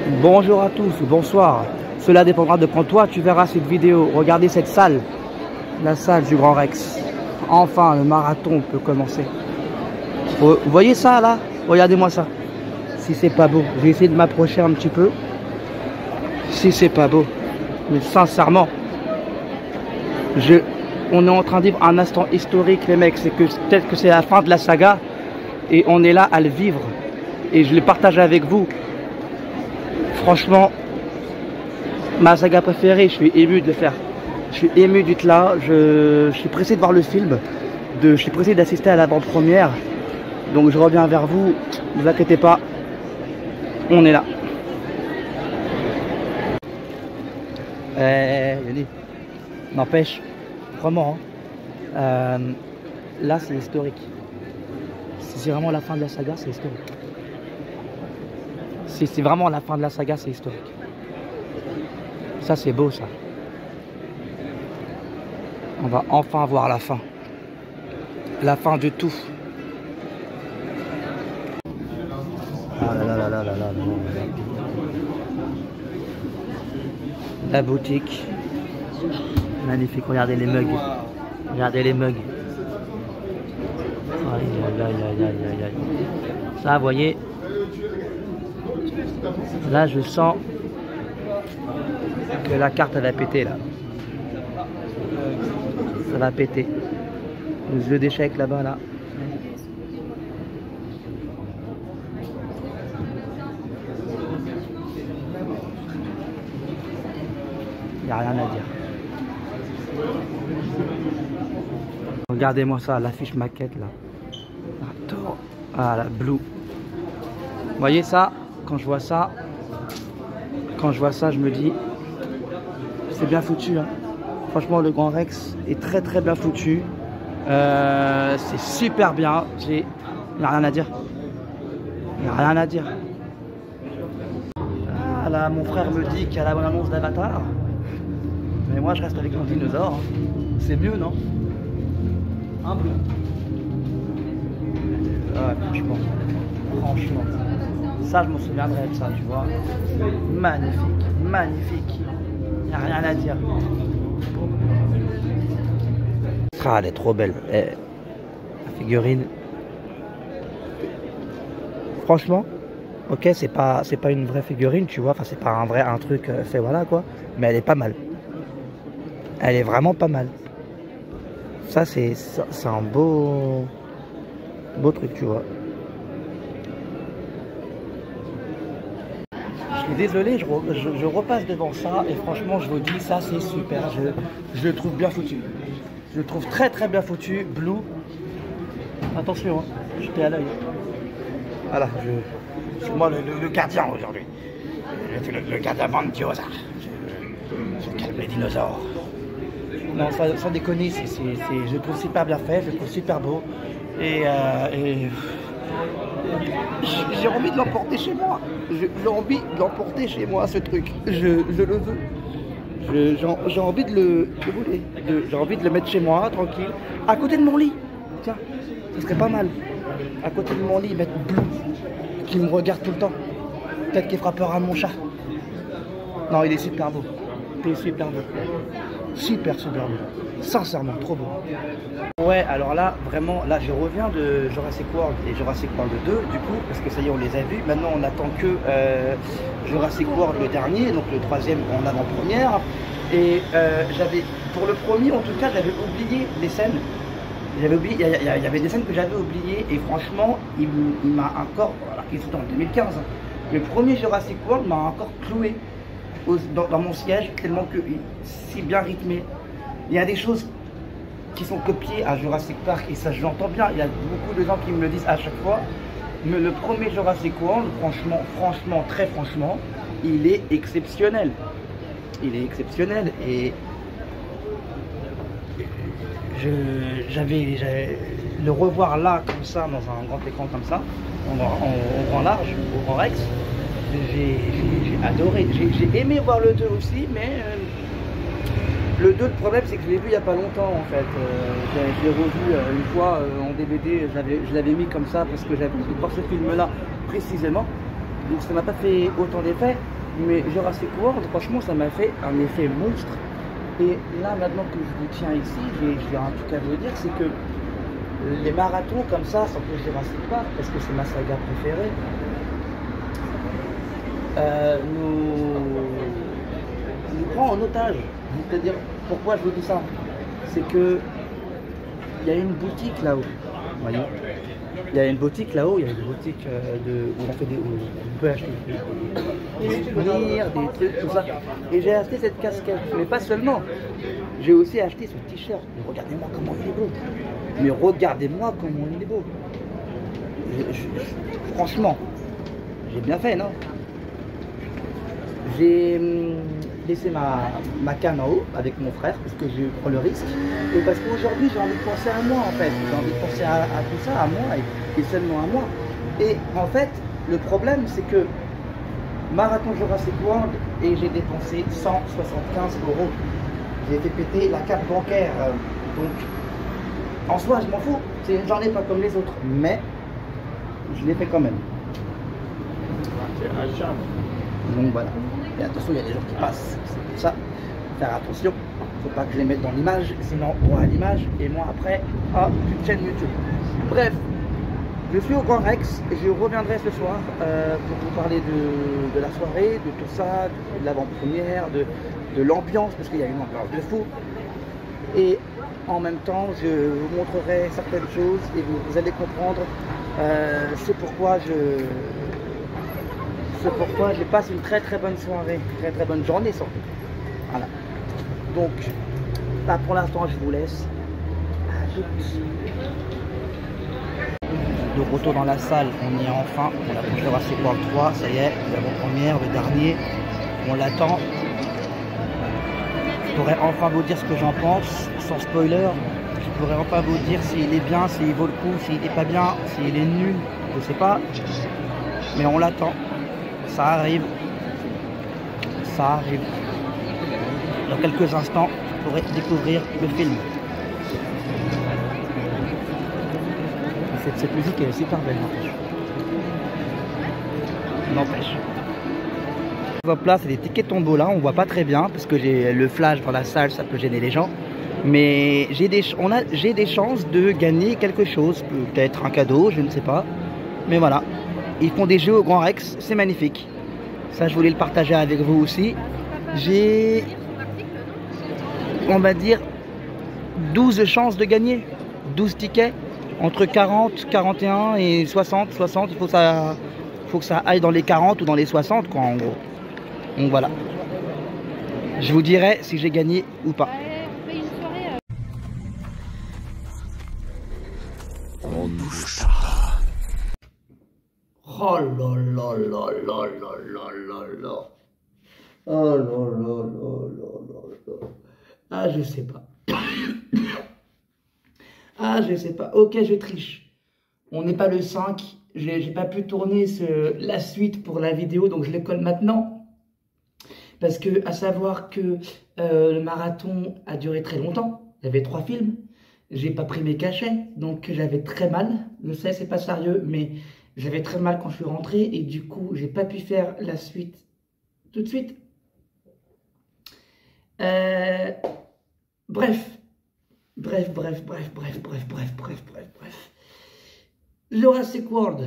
Bonjour à tous, bonsoir. Cela dépendra de quand toi tu verras cette vidéo. Regardez cette salle, la salle du Grand Rex. Enfin, le marathon peut commencer. Vous voyez ça là? Regardez-moi ça. Si c'est pas beau, j'ai essayé de m'approcher un petit peu. Si c'est pas beau, mais sincèrement, on est en train de vivre un instant historique, les mecs. C'est que peut-être que c'est la fin de la saga et on est là à le vivre. Et je le partage avec vous. Franchement, ma saga préférée, je suis ému de le faire. Je suis ému d'être là. Je suis pressé de voir le film. Je suis pressé d'assister à l'avant-première. Donc je reviens vers vous. Ne vous inquiétez pas. On est là. N'empêche, vraiment, là c'est historique. Si c'est vraiment la fin de la saga, c'est historique. Si c'est vraiment la fin de la saga, c'est historique. Ça c'est beau ça. On va enfin voir la fin. La fin de tout. Ah là là là là là là. La boutique. Magnifique, regardez les mugs. Regardez les mugs. Aïe aïe aïe aïe aïe aïe. Ça, vous voyez. Là, je sens que la carte elle va péter là. Ça va péter. Le jeu d'échecs là-bas là. Il n'y a rien à dire. Regardez-moi ça, l'affiche maquette là. Ah la Blue. Vous voyez ça? Quand je vois ça, je me dis, c'est bien foutu. Hein. Franchement, le Grand Rex est très très bien foutu. C'est super bien. Il n'y a rien à dire. Il n'y a rien à dire. Ah là, mon frère me dit qu'il y a la bonne annonce d'Avatar. Mais moi, je reste avec mon dinosaure. Hein. C'est mieux, non? Un bleu. Ouais, franchement. Ça, je m'en souviendrai de ça, tu vois. Magnifique, magnifique. Il n'y a rien à dire. Ah, elle est trop belle. La figurine. Franchement, ok, c'est pas une vraie figurine, tu vois. Enfin, c'est pas un truc fait, voilà quoi. Mais elle est pas mal. Elle est vraiment pas mal. Ça, c'est un beau truc, tu vois. Je suis désolé, je repasse devant ça et franchement, je vous dis, ça c'est super. Je le trouve bien foutu. Je le trouve très très bien foutu. Blue. Attention, hein, j'étais à l'œil. Voilà, c'est moi le gardien aujourd'hui. Le gardien Bandiosa. Je calme les dinosaures. Non, sans déconner, je le trouve super bien fait, je le trouve super beau. Et j'ai envie de l'emporter chez moi. J'ai envie de l'emporter chez moi, ce truc. Je le veux. J'ai envie j'ai envie de le mettre chez moi, tranquille, à côté de mon lit. Tiens, ce serait pas mal. À côté de mon lit, mettre Blue, qui me regarde tout le temps. Peut-être qu'il fera peur à mon chat. Non, il est super beau. Il est super beau. Super beau. Sincèrement, trop beau. Ouais, alors là, vraiment, là, je reviens de Jurassic World et Jurassic World 2, du coup, parce que ça y est, on les a vus. Maintenant, on attend que Jurassic World, le dernier, donc le troisième en avant-première. Et pour le premier, en tout cas, j'avais oublié les scènes. J'avais oublié, il y avait des scènes que j'avais oubliées, et franchement, il m'a encore, alors qu'il était en 2015, le premier Jurassic World m'a encore cloué dans mon siège, tellement que si bien rythmé. Il y a des choses qui sont copiées à Jurassic Park et ça je l'entends bien, il y a beaucoup de gens qui me le disent à chaque fois, mais le premier Jurassic World, franchement, très franchement, il est exceptionnel. Il est exceptionnel et j'avais le revoir là comme ça dans un grand écran comme ça, au grand large, au Grand Rex, j'ai adoré. J'ai aimé voir le 2 aussi, mais le 2, le problème c'est que je l'ai vu il n'y a pas longtemps en fait. Je l'ai revu une fois en DVD, je l'avais mis comme ça parce que j'avais envie de voir ce film là précisément. Donc ça m'a pas fait autant d'effet. Mais Jurassic World, franchement, ça m'a fait un effet monstre. Et là, maintenant que je vous tiens ici, j'ai un truc à vous dire, c'est que les marathons comme ça, sans que Jurassic Park, parce que c'est ma saga préférée, nous prend en otage. C'est-à-dire, pourquoi je vous dis ça? C'est que il y a une boutique là-haut, voyez. Il y a une boutique là-haut, il y a une boutique où on fait où on peut acheter des souvenirs, des trucs, tout ça. Et j'ai acheté cette casquette, mais pas seulement. J'ai aussi acheté ce t-shirt. Mais regardez-moi comment il est beau. Mais regardez-moi comment il est beau. Franchement, j'ai bien fait, non? J'ai laissé ma canne en haut avec mon frère parce que je prends le risque. Et parce qu'aujourd'hui, j'ai envie de penser à moi en fait. J'ai envie de penser à tout ça, à moi et seulement à moi. Et en fait, le problème, c'est que Marathon Jurassic World et j'ai dépensé 175 €. J'ai fait péter la carte bancaire. Donc, en soi, je m'en fous. J'en ai pas comme les autres. Mais, je l'ai fait quand même. Donc voilà. Et attention, il y a des gens qui passent. C'est pour ça. Faire attention. Faut pas que je les mette dans l'image. Sinon, on aura l'image. Et moi, après, une chaîne YouTube. Bref. Je suis au Grand Rex, je reviendrai ce soir pour vous parler de la soirée, de tout ça, de l'avant-première, de l'ambiance, parce qu'il y a une ambiance de fou. Et en même temps, je vous montrerai certaines choses et vous allez comprendre c'est pourquoi je passe une très très bonne soirée, très très bonne journée surtout. Voilà. Donc, là pour l'instant, je vous laisse. À toutes. De retour dans la salle, on y est enfin, on a pu Jurassic World 3, ça y est, l'avant-première, le dernier, on l'attend. Je pourrais enfin vous dire ce que j'en pense, sans spoiler. Je pourrais enfin vous dire s'il est bien, s'il vaut le coup, s'il n'est pas bien, s'il est nul, je sais pas. Mais on l'attend, ça arrive, ça arrive. Dans quelques instants, vous pourrez découvrir le film. Cette musique elle est super belle, n'empêche. Hop là, c'est des tickets tombola, on voit pas très bien parce que j'ai le flash dans la salle, ça peut gêner les gens. Mais j'ai des chances de gagner quelque chose, peut-être un cadeau, je ne sais pas. Mais voilà, ils font des jeux au Grand Rex, c'est magnifique. Ça, je voulais le partager avec vous aussi. J'ai, on va dire, 12 chances de gagner, 12 tickets. Entre 40, 41 et 60, il faut que ça aille dans les 40 ou dans les 60 quoi en gros. Donc voilà. Je vous dirai si j'ai gagné ou pas. On ne bouge pas. Oh là là là là là là là là. Oh là là là là là. Ah je sais pas. Ah, je sais pas. Ok, je triche. On n'est pas le 5. J'ai pas pu tourner la suite pour la vidéo, donc je les colle maintenant. Parce que, à savoir que le marathon a duré très longtemps. Il y avait 3 films. J'ai pas pris mes cachets, donc j'avais très mal. Je sais, c'est pas sérieux, mais j'avais très mal quand je suis rentré. Et du coup, j'ai pas pu faire la suite tout de suite. Bref. Bref. Jurassic World.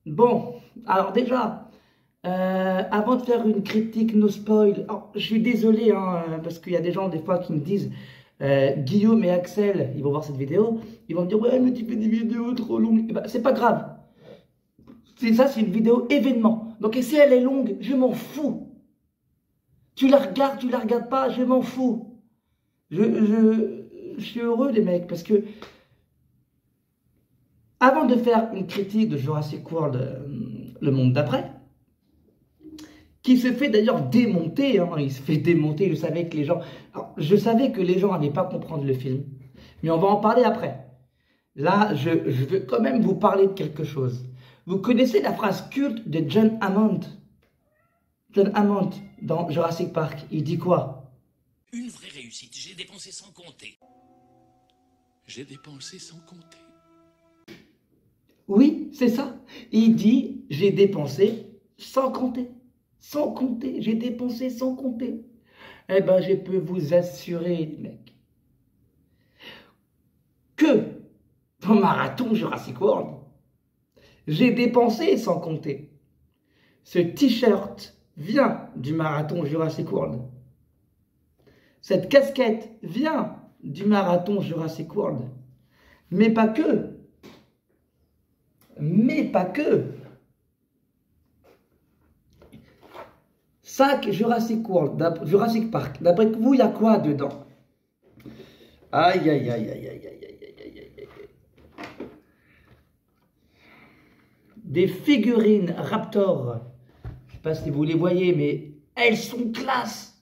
Bon, alors déjà, avant de faire une critique no spoil, je suis désolé, hein, parce qu'il y a des gens des fois qui me disent, Guillaume et Axel, ils vont voir cette vidéo, ils vont me dire, ouais, mais tu fais des vidéos trop longues. Eh ben, c'est pas grave. C'est une vidéo événement. Donc, et si elle est longue, je m'en fous. Tu la regardes pas, je m'en fous. Je suis heureux les mecs parce que avant de faire une critique de Jurassic World, le monde d'après, qui se fait d'ailleurs démonter, hein, il se fait démonter, je savais que les gens n'allaient pas comprendre le film, mais on va en parler après. Là, je veux quand même vous parler de quelque chose. Vous connaissez la phrase culte de John Hammond? John Hammond, dans Jurassic Park, il dit quoi? Une vraie réussite, j'ai dépensé sans compter. J'ai dépensé sans compter. Oui, c'est ça. Il dit, j'ai dépensé sans compter. Sans compter, j'ai dépensé sans compter. Eh ben, je peux vous assurer, les mecs, que au marathon Jurassic World, j'ai dépensé sans compter. Ce t-shirt vient du marathon Jurassic World. Cette casquette vient du marathon Jurassic World. Mais pas que. Mais pas que. Sac Jurassic World, Jurassic Park. D'après vous, il y a quoi dedans? Aïe, aïe, aïe, aïe, aïe, aïe, aïe, aïe, aïe, aïe. Des figurines Raptor. Je ne sais pas si vous les voyez, mais elles sont classe.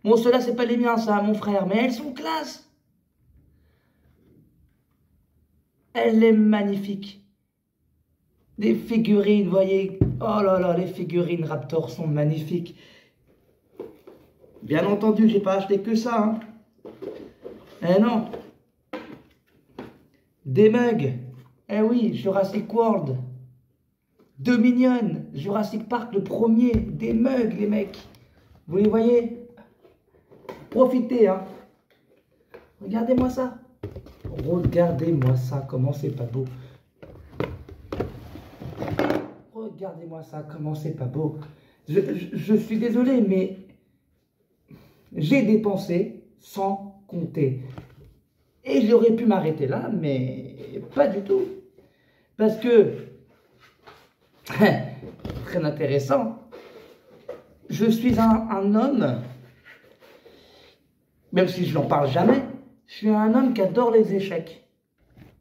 Bon, ceux-là, c'est pas les miens, ça, mon frère, mais elles sont classe. Elle est magnifique. Des figurines, vous voyez. Oh là là, les figurines Raptor sont magnifiques. Bien entendu, j'ai pas acheté que ça. Hein. Eh non. Des mugs. Eh oui, Jurassic World. Dominion, Jurassic Park, le premier. Des mugs, les mecs. Vous les voyez? Profitez, hein. Regardez-moi ça. Regardez-moi ça, comment c'est pas beau. Regardez-moi ça, comment c'est pas beau. Je suis désolé, mais j'ai dépensé sans compter. Et j'aurais pu m'arrêter là, mais pas du tout. Parce que, très intéressant, je suis un homme, même si je n'en parle jamais, je suis un homme qui adore les échecs.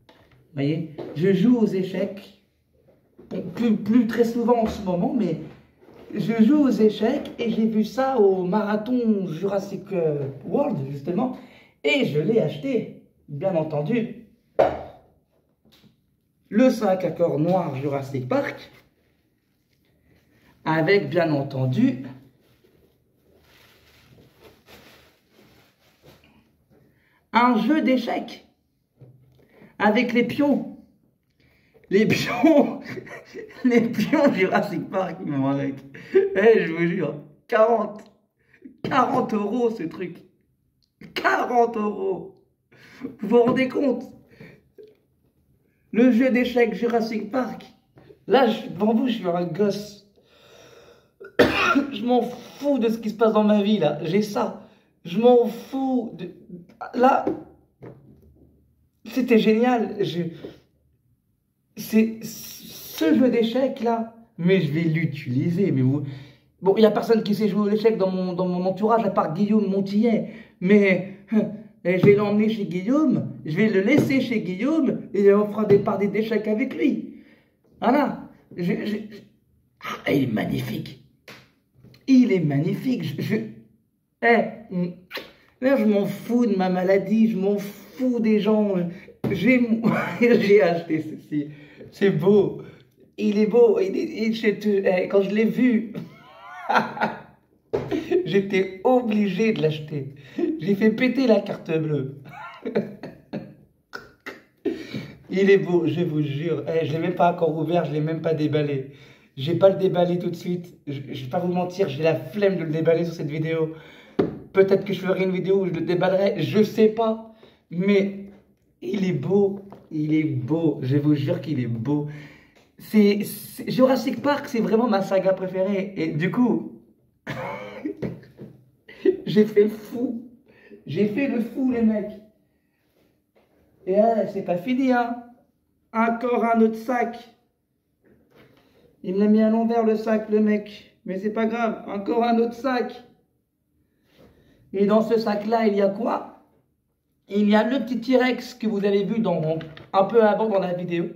Vous voyez, je joue aux échecs. Plus très souvent en ce moment, mais je joue aux échecs et j'ai vu ça au marathon Jurassic World, justement, et je l'ai acheté, bien entendu. Le sac à corps noir Jurassic Park, avec, bien entendu, un jeu d'échecs, avec les pions. Les pions, les pions Jurassic Park, ils m'arrêtent. Eh, je vous jure, 40 € ce truc. 40 €. Vous vous rendez compte? Le jeu d'échecs Jurassic Park. Là, devant vous, je suis un gosse. Je m'en fous de ce qui se passe dans ma vie, là. J'ai ça. Je m'en fous. Là, c'était génial. C'est ce jeu d'échecs là, mais je vais l'utiliser. Mais vous... Bon, il n'y a personne qui sait jouer aux échecs dans mon entourage à part Guillaume Montillet. Mais je vais l'emmener chez Guillaume, je vais le laisser chez Guillaume et on fera des parties d'échecs avec lui. Voilà. Ah, il est magnifique. Il est magnifique. Là, je m'en fous de ma maladie, je m'en fous des gens. J'ai acheté ceci. C'est beau. Il est beau. Quand je l'ai vu, j'étais obligé de l'acheter. J'ai fait péter la carte bleue. Il est beau, je vous jure. Je ne l'ai même pas encore ouvert, je ne l'ai même pas déballé. Je ne vais pas le déballer tout de suite. Je ne vais pas vous mentir, j'ai la flemme de le déballer sur cette vidéo. Peut-être que je ferai une vidéo où je le déballerai, je ne sais pas. Mais il est beau, je vous jure qu'il est beau. Jurassic Park, c'est vraiment ma saga préférée. Et du coup, j'ai fait le fou. J'ai fait le fou, les mecs. Et c'est pas fini, hein. Encore un autre sac. Il me l'a mis à l'envers, le sac, le mec. Mais c'est pas grave, encore un autre sac. Et dans ce sac-là, il y a quoi? Il y a le petit T-Rex que vous avez vu un peu avant dans la vidéo.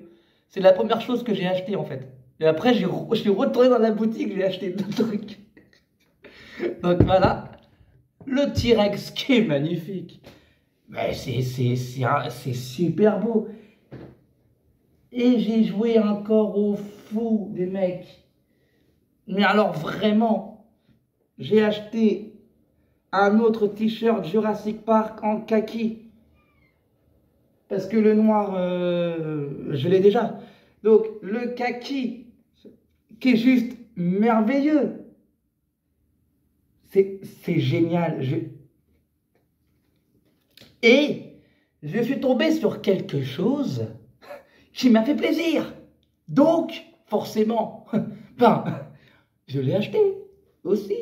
C'est la première chose que j'ai acheté en fait. Et après, je suis retourné dans la boutique, j'ai acheté d'autres trucs. Donc voilà, le T-Rex qui est magnifique. Mais c'est super beau. Et j'ai joué encore au fou des mecs. Mais alors vraiment, j'ai acheté un autre t-shirt Jurassic Park en kaki. Parce que le noir, je l'ai déjà. Donc, le kaki, qui est juste merveilleux. C'est génial. Et je suis tombé sur quelque chose qui m'a fait plaisir. Donc, forcément, ben, je l'ai acheté aussi.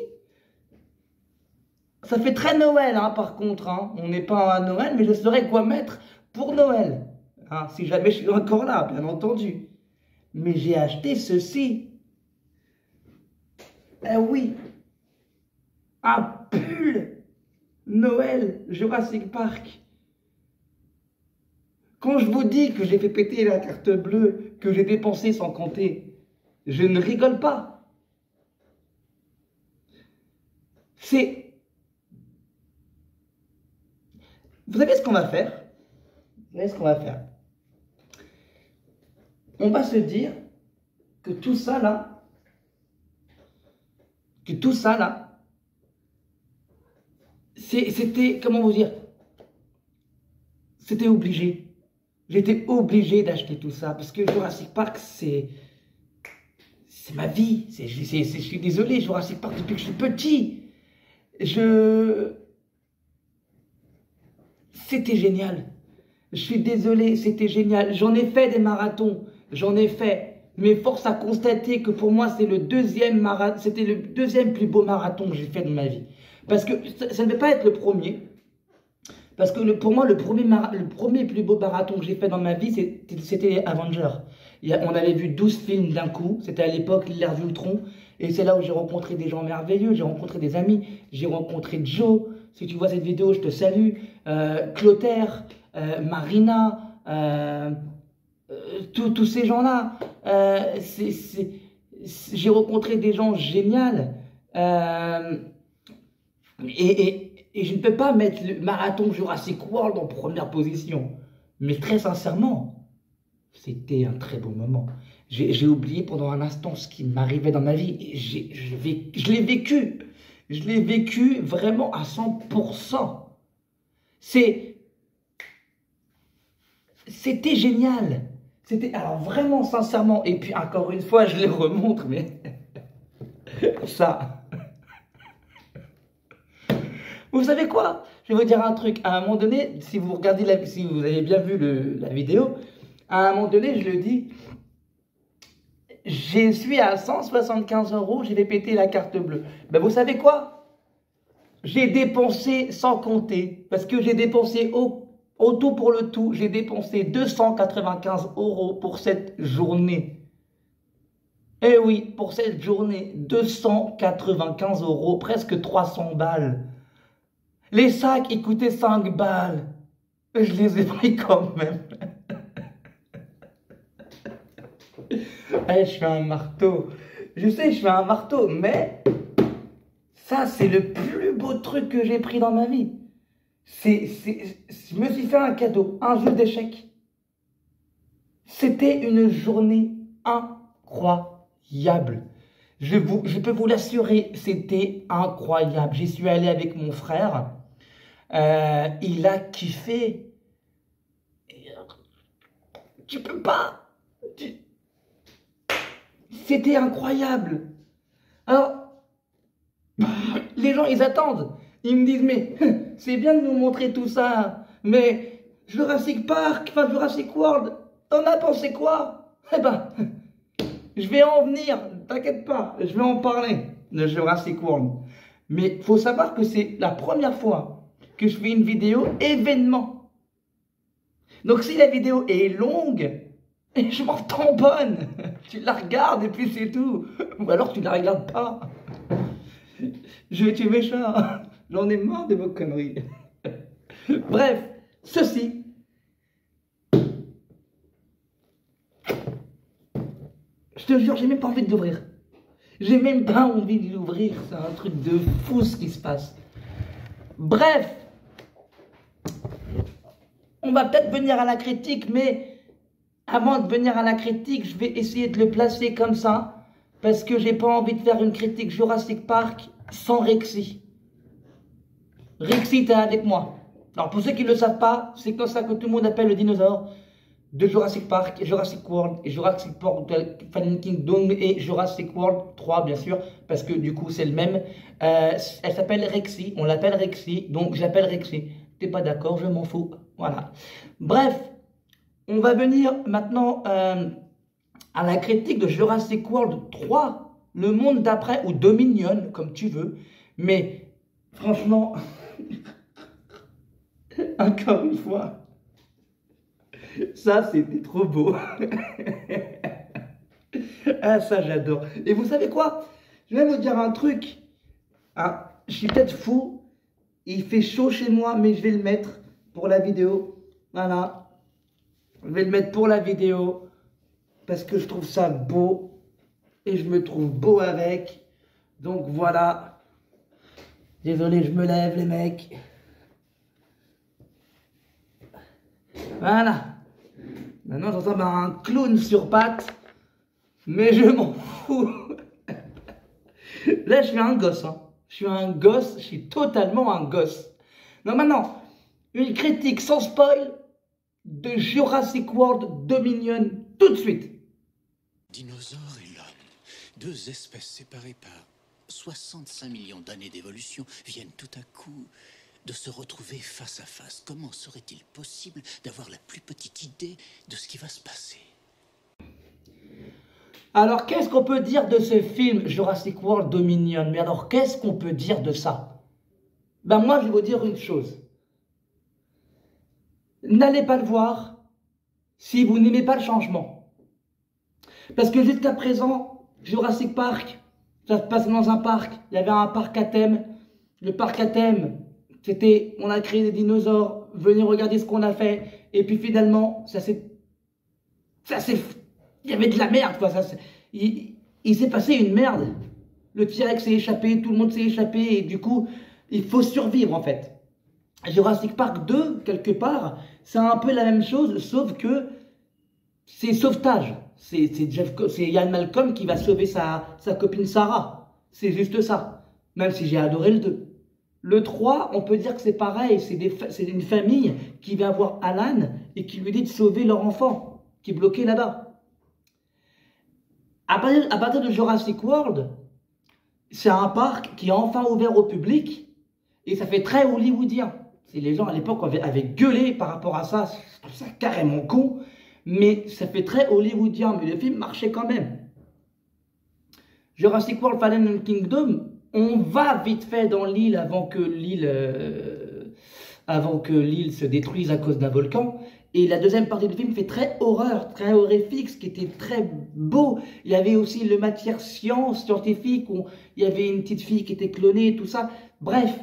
Ça fait très Noël, hein, par contre. Hein. On n'est pas à Noël, mais je saurais quoi mettre pour Noël. Hein, si jamais je suis encore là, bien entendu. Mais j'ai acheté ceci. Eh oui. Un pull Noël Jurassic Park. Quand je vous dis que j'ai fait péter la carte bleue, que j'ai dépensé sans compter, je ne rigole pas. C'est... Vous savez ce qu'on va faire? Vous savez ce qu'on va faire? On va se dire que tout ça là, c'était, comment vous dire, c'était obligé. J'étais obligé d'acheter tout ça parce que Jurassic Park, c'est ma vie. Je suis désolé, Jurassic Park, depuis que je suis petit, c'était génial. Je suis désolé, c'était génial. J'en ai fait des marathons, j'en ai fait. Mais force à constater que pour moi, c'était le deuxième plus beau marathon que j'ai fait de ma vie. Parce que ça ne devait pas être le premier. Parce que pour moi, le premier plus beau marathon que j'ai fait dans ma vie, c'était Avengers. On avait vu 12 films d'un coup. C'était à l'époque l'ère d'Ultron. Et c'est là où j'ai rencontré des gens merveilleux. J'ai rencontré des amis. J'ai rencontré Joe. Si tu vois cette vidéo, je te salue. Clotaire, Marina, tous ces gens-là. J'ai rencontré des gens géniaux. Et je ne peux pas mettre le marathon Jurassic World en première position. Mais très sincèrement, c'était un très beau moment. J'ai oublié pendant un instant ce qui m'arrivait dans ma vie. Et je l'ai vécu. Je l'ai vécu vraiment à 100%. C'était génial. Alors vraiment, sincèrement, et puis encore une fois, je les remontre, mais ça... Vous savez quoi? Je vais vous dire un truc. À un moment donné, si vous regardez si vous avez bien vu la vidéo, à un moment donné, je le dis, je suis à 175 €, je vais péter la carte bleue. Ben vous savez quoi? J'ai dépensé sans compter, parce que j'ai dépensé au tout pour le tout, j'ai dépensé 295 € pour cette journée. Eh oui, pour cette journée, 295 €, presque 300 balles. Les sacs, ils coûtaient 5 balles. Je les ai pris quand même. Je fais un marteau. Je sais, je fais un marteau, mais ça, c'est le plus beau truc que j'ai pris dans ma vie. Je me suis fait un cadeau, un jeu d'échecs. C'était une journée incroyable. Je peux vous l'assurer, c'était incroyable. J'y suis allé avec mon frère. Il a kiffé. Tu peux pas. C'était incroyable. Alors, les gens, ils attendent. Ils me disent, mais c'est bien de nous montrer tout ça, mais Jurassic Park, enfin Jurassic World, t'en as pensé quoi? Eh ben, je vais en venir, t'inquiète pas, je vais en parler de Jurassic World. Mais il faut savoir que c'est la première fois que je fais une vidéo événement. Donc si la vidéo est longue, je m'en tamponne. Tu la regardes et puis c'est tout. Ou alors tu la regardes pas. Je vais tuer mes chats. J'en ai marre de vos conneries. Bref, ceci. Je te jure, j'ai même pas envie de l'ouvrir. J'ai même pas envie de l'ouvrir. C'est un truc de fou ce qui se passe. Bref. On va peut-être venir à la critique, mais avant de venir à la critique, je vais essayer de le placer comme ça, parce que j'ai pas envie de faire une critique Jurassic Park sans Rexy. Rexy, t'es avec moi. Alors pour ceux qui ne le savent pas, c'est comme ça que tout le monde appelle le dinosaure. de Jurassic Park, Jurassic World, et Jurassic Park Fallen Kingdom et Jurassic World 3 bien sûr, parce que du coup c'est le même. Elle s'appelle Rexy, on l'appelle Rexy, donc j'appelle Rexy. T'es pas d'accord, je m'en fous. Voilà. Bref, on va venir maintenant à la critique de Jurassic World 3, le monde d'après, ou Dominion, comme tu veux. Mais franchement, encore une fois, ça c'était trop beau. Ah ça j'adore. Et vous savez quoi? Je vais vous dire un truc. Ah, je suis peut-être fou. Il fait chaud chez moi, mais je vais le mettre pour la vidéo. Voilà. Je vais le mettre pour la vidéo. Parce que je trouve ça beau. Et je me trouve beau avec. Donc voilà. Désolé, je me lève les mecs. Voilà. Maintenant, j'entends un clown sur pattes. Mais je m'en fous. Là, je suis un gosse. Hein. Je suis un gosse. Je suis totalement un gosse. Donc maintenant, une critique sans spoil de Jurassic World Dominion tout de suite. Dinosaures et l'homme, deux espèces séparées par 65 millions d'années d'évolution, viennent tout à coup de se retrouver face à face. Comment serait-il possible d'avoir la plus petite idée de ce qui va se passer? Alors, qu'est-ce qu'on peut dire de ce film Jurassic World Dominion? Mais alors, qu'est-ce qu'on peut dire de ça? Ben moi, je vais vous dire une chose. N'allez pas le voir si vous n'aimez pas le changement. Parce que jusqu'à présent, Jurassic Park, ça se passe dans un parc. Il y avait un parc à thème. Le parc à thème, c'était, on a créé des dinosaures, venez regarder ce qu'on a fait. Et puis finalement, il y avait de la merde, quoi. Il s'est passé une merde. Le T-Rex s'est échappé, tout le monde s'est échappé, et du coup, il faut survivre, en fait. Jurassic Park 2, quelque part, c'est un peu la même chose, sauf que c'est sauvetage. C'est Ian Malcolm qui va sauver sa copine Sarah. C'est juste ça. Même si j'ai adoré le 2. Le 3, on peut dire que c'est pareil. C'est une famille qui va voir Alan et qui lui dit de sauver leur enfant, qui est bloqué là-bas. À partir de Jurassic World, c'est un parc qui est enfin ouvert au public et ça fait très hollywoodien. Les gens à l'époque avaient gueulé par rapport à ça, je trouve ça carrément con, mais ça fait très hollywoodien, mais le film marchait quand même. Jurassic World Fallen Kingdom, on va vite fait dans l'île avant que l'île se détruise à cause d'un volcan. Et la deuxième partie du film fait très horreur, très horrifique, ce qui était très beau. Il y avait aussi le matière scientifique, où il y avait une petite fille qui était clonée, tout ça. Bref,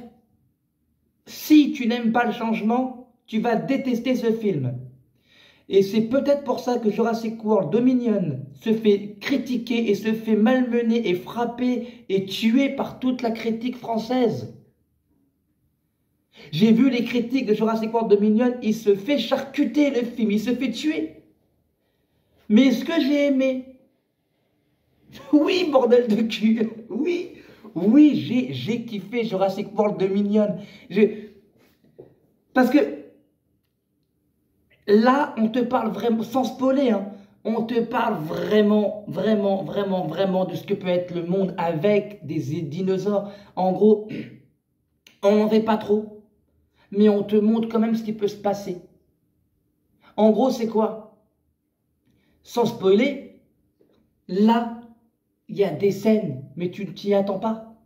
si tu n'aimes pas le changement, tu vas détester ce film. Et c'est peut-être pour ça que Jurassic World Dominion se fait critiquer et se fait malmener et frapper et tuer par toute la critique française. J'ai vu les critiques de Jurassic World Dominion, il se fait charcuter le film, il se fait tuer. Mais ce que j'ai aimé, oui bordel de cul, oui j'ai kiffé Jurassic World Dominion. Parce que là on te parle vraiment, sans spoiler, hein, on te parle vraiment de ce que peut être le monde avec des dinosaures. En gros, on n'en fait pas trop. Mais on te montre quand même ce qui peut se passer. En gros, c'est quoi? Sans spoiler, là, il y a des scènes, mais tu ne t'y attends pas.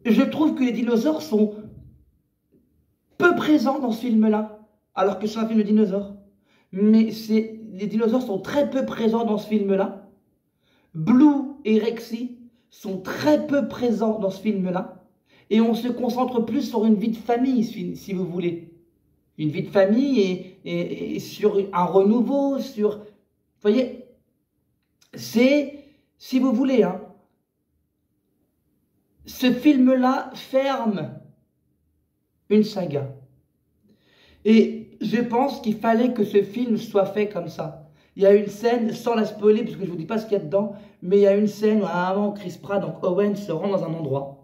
Je trouve que les dinosaures sont peu présents dans ce film-là, alors que c'est un film de dinosaures. Mais les dinosaures sont très peu présents dans ce film-là. Blue et Rexy sont très peu présents dans ce film-là. Et on se concentre plus sur une vie de famille, si vous voulez. Une vie de famille et sur un renouveau, sur... Vous voyez, c'est, si vous voulez, hein, ce film-là ferme une saga. Et je pense qu'il fallait que ce film soit fait comme ça. Il y a une scène, sans la spoiler, parce que je ne vous dis pas ce qu'il y a dedans, mais il y a une scène où à un moment, Chris Pratt, donc Owen, se rend dans un endroit.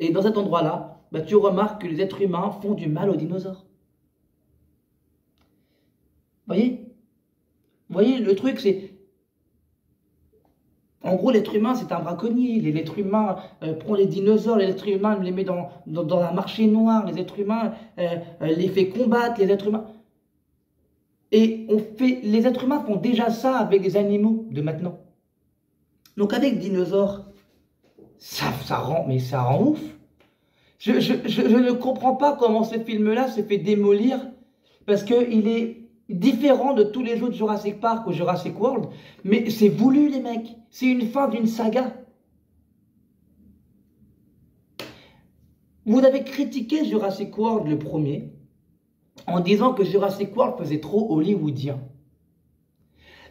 Et dans cet endroit-là, bah, tu remarques que les êtres humains font du mal aux dinosaures. voyez? Vous voyez, le truc, c'est... En gros, l'être humain, c'est un braconnier. L'être humain prend les dinosaures, l'être humain les met dans la marché noire, les êtres humains les fait combattre, les êtres humains. Et les êtres humains font déjà ça avec des animaux de maintenant. Donc avec dinosaures, ça rend ouf. Je ne comprends pas comment ce film-là se fait démolir parce qu'il est différent de tous les autres Jurassic Park ou Jurassic World, mais c'est voulu les mecs, c'est une fin d'une saga. Vous avez critiqué Jurassic World le premier en disant que Jurassic World faisait trop hollywoodien.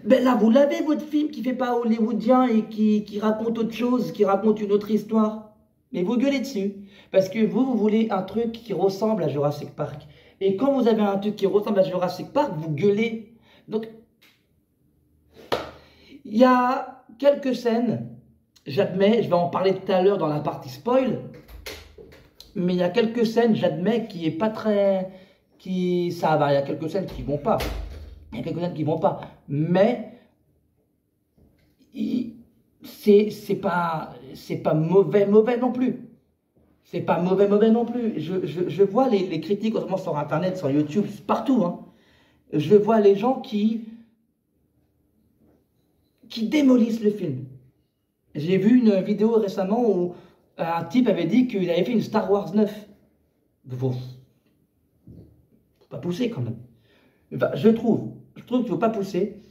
Ben là vous l'avez votre film qui fait pas hollywoodien et qui raconte autre chose, qui raconte une autre histoire. Mais vous gueulez dessus, parce que vous voulez un truc qui ressemble à Jurassic Park. Et quand vous avez un truc qui ressemble à Jurassic Park, vous gueulez. Donc, il y a quelques scènes, j'admets, je vais en parler tout à l'heure dans la partie spoil, mais il y a quelques scènes, j'admets, qui est pas très... ça va, il y a quelques scènes qui vont pas. Il y a quelques scènes qui vont pas. Mais, c'est pas mauvais non plus. C'est pas mauvais non plus. Je vois les critiques, notamment sur Internet, sur YouTube, partout. Hein. Je vois les gens qui démolissent le film. J'ai vu une vidéo récemment où un type avait dit qu'il avait fait une Star Wars 9. Faut pas pousser quand même. Enfin, je trouve qu'il ne faut pas pousser.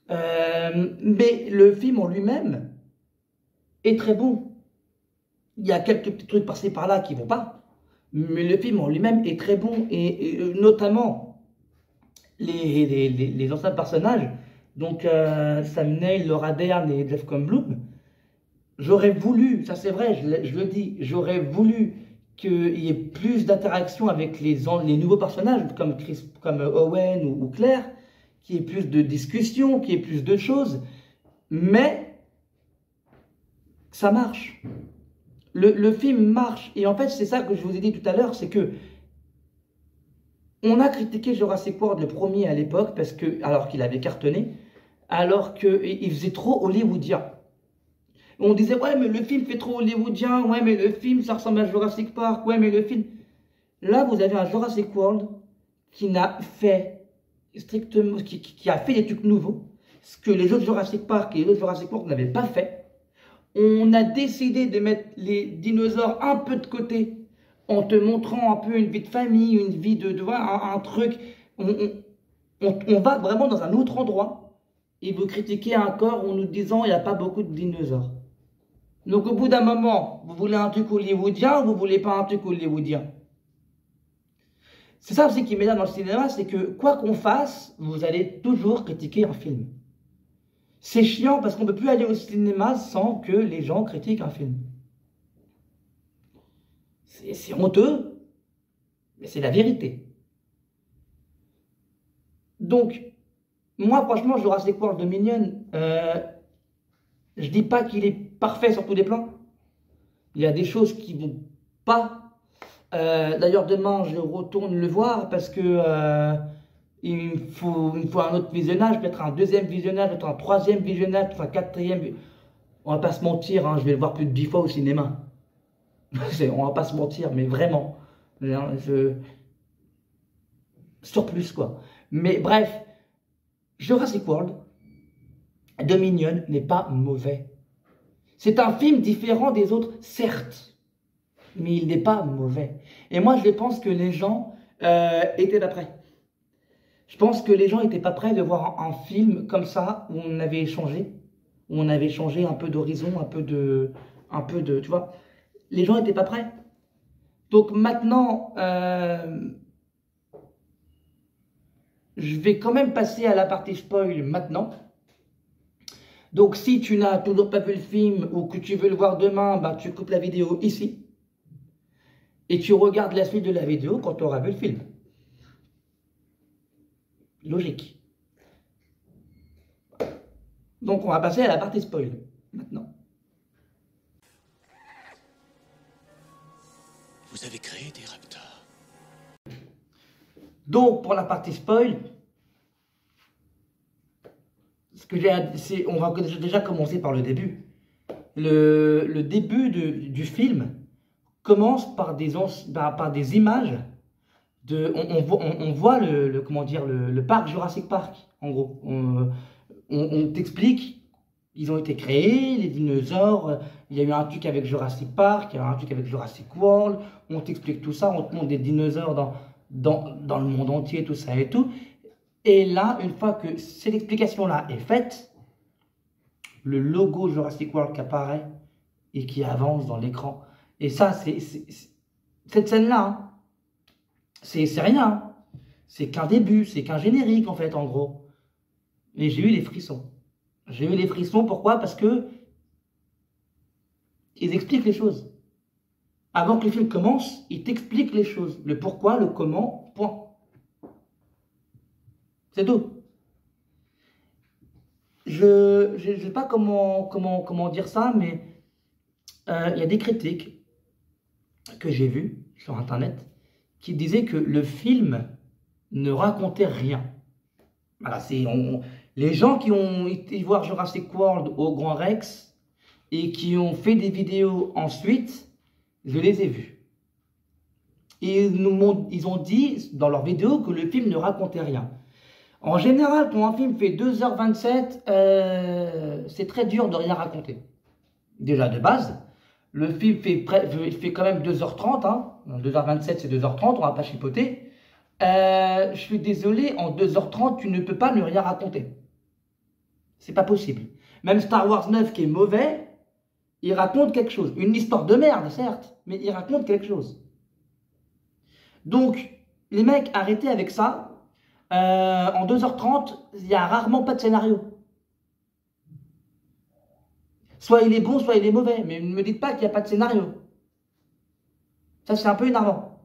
Mais le film en lui-même est très bon. Il y a quelques petits trucs par-ci par-là qui ne vont pas, mais le film en lui-même est très bon, et notamment les anciens personnages, donc Sam Neill, Laura Dern et Jeff Goldblum. J'aurais voulu, ça c'est vrai, je le dis, j'aurais voulu qu'il y ait plus d'interaction avec les nouveaux personnages, comme Owen ou Claire, qu'il y ait plus de discussions, qu'il y ait plus de choses, mais ça marche. Le film marche, et en fait c'est ça que je vous ai dit tout à l'heure, c'est que on a critiqué Jurassic World le premier à l'époque, alors qu'il avait cartonné, alors qu'il faisait trop hollywoodien. On disait ouais mais le film fait trop hollywoodien, ouais mais le film ça ressemble à Jurassic Park, ouais mais le film... Là vous avez un Jurassic World qui n'a fait strictement, qui a fait des trucs nouveaux, ce que les autres Jurassic Park et les autres Jurassic World n'avaient pas fait. On a décidé de mettre les dinosaures un peu de côté en te montrant un peu une vie de famille, une vie un truc. On va vraiment dans un autre endroit et vous critiquez encore en nous disant il n'y a pas beaucoup de dinosaures. Donc au bout d'un moment, vous voulez un truc hollywoodien ou vous voulez pas un truc hollywoodien? C'est ça aussi qui m'énerve dans le cinéma, c'est que quoi qu'on fasse, vous allez toujours critiquer un film. C'est chiant parce qu'on ne peut plus aller au cinéma sans que les gens critiquent un film. C'est honteux, mais c'est la vérité. Donc, moi franchement, Jurassic World Dominion, je dis pas qu'il est parfait sur tous les plans. Il y a des choses qui ne vont pas. D'ailleurs, demain, je retourne le voir parce que il me faut un autre visionnage, peut-être un deuxième visionnage, peut-être un troisième visionnage, peut-être un quatrième. On va pas se mentir, hein, je vais le voir plus de 10 fois au cinéma. On va pas se mentir, mais vraiment. Sur plus, quoi. Mais bref, Jurassic World Dominion n'est pas mauvais. C'est un film différent des autres, certes, mais il n'est pas mauvais. Et moi, je pense que les gens étaient pas prêts. Je pense que les gens n'étaient pas prêts de voir un film comme ça, où on avait changé un peu d'horizon, un peu de, tu vois. Les gens n'étaient pas prêts. Donc maintenant, je vais quand même passer à la partie spoil maintenant. Donc si tu n'as toujours pas vu le film ou que tu veux le voir demain, bah, tu coupes la vidéo ici. Et tu regardes la suite de la vidéo quand tu auras vu le film. Logique. Donc on va passer à la partie spoil maintenant. Vous avez créé des raptors. Donc pour la partie spoil, On va déjà commencer par le début. Le début du film commence par des images. On voit comment dire, le parc Jurassic Park, en gros. On t'explique, ils ont été créés, les dinosaures, il y a eu un truc avec Jurassic Park, il y a eu un truc avec Jurassic World, on t'explique tout ça, on te montre des dinosaures dans le monde entier, tout ça et tout. Et là, une fois que cette explication-là est faite, le logo Jurassic World qui apparaît et qui avance dans l'écran. Et ça, cette scène-là, hein, c'est rien. Hein. C'est qu'un début, c'est qu'un générique en fait, en gros. Et j'ai eu les frissons. J'ai eu les frissons, pourquoi? Parce que ils expliquent les choses. Avant que le film commence, ils t'expliquent les choses. Le pourquoi, le comment, point. C'est tout. Je ne sais pas comment dire ça, mais il y a des critiques que j'ai vues sur Internet qui disaient que le film ne racontait rien. Voilà, les gens qui ont été voir Jurassic World au Grand Rex et qui ont fait des vidéos ensuite, je les ai vus. Et ils ont dit dans leurs vidéos que le film ne racontait rien. En général, quand un film fait 2h27, c'est très dur de rien raconter. Déjà de base, le film fait quand même 2h30, hein. 2h27 c'est 2h30, on va pas chipoter. Je suis désolé, en 2h30, tu ne peux pas ne rien raconter. C'est pas possible. Même Star Wars 9 qui est mauvais, il raconte quelque chose. Une histoire de merde, certes, mais il raconte quelque chose. Donc, les mecs, arrêtez avec ça. En 2h30, il n'y a rarement pas de scénario. Soit il est bon, soit il est mauvais. Mais ne me dites pas qu'il n'y a pas de scénario. Ça, c'est un peu énervant.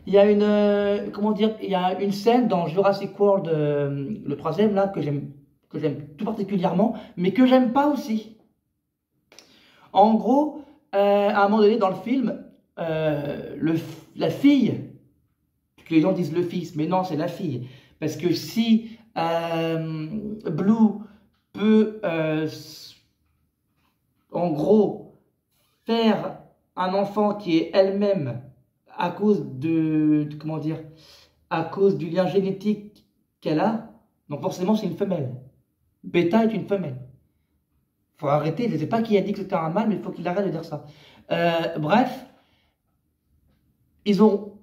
Il y a il y a une scène dans Jurassic World, le 3e, là, que j'aime tout particulièrement, mais que j'aime pas aussi. En gros, à un moment donné dans le film, la fille, que les gens disent le fils, mais non, c'est la fille. Parce que si Blue peut, en gros, faire un enfant qui est elle-même à cause comment dire, à cause du lien génétique qu'elle a, donc forcément c'est une femelle. Beta est une femelle. Faut arrêter, je ne sais pas qui a dit que c'était un mâle, mais il faut qu'il arrête de dire ça. Bref, ils ont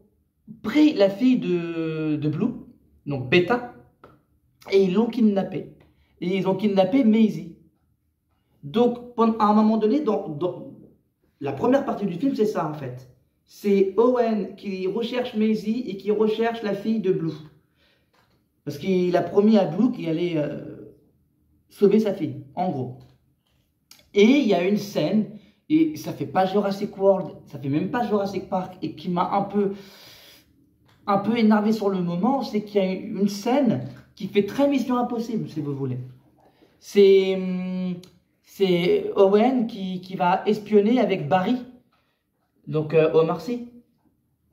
pris la fille de Blue, donc Beta, et ils l'ont kidnappée. Et ils ont kidnappé Maisie. Donc, à un moment donné, dans la première partie du film, c'est ça en fait. C'est Owen qui recherche Maisie et qui recherche la fille de Blue. Parce qu'il a promis à Blue qu'il allait sauver sa fille, en gros. Et il y a une scène, et ça fait pas Jurassic World, ça fait même pas Jurassic Park, et qui m'a un peu énervé sur le moment, c'est qu'il y a une scène qui fait très Mission Impossible, si vous voulez. C'est Owen qui va espionner avec Barry, donc Omar Sy.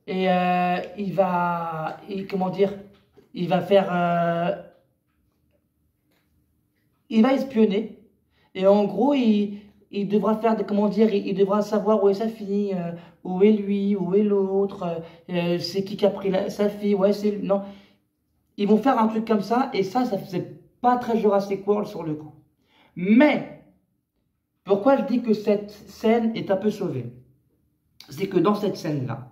Et il va espionner. Et en gros, il devra faire il devra savoir où est sa fille, où est lui, où est l'autre, c'est qui a pris sa fille, ouais, c'est lui. Non. Ils vont faire un truc comme ça, et ça faisait pas très Jurassic World sur le coup. Mais, pourquoi je dis que cette scène est un peu sauvée? C'est que dans cette scène-là,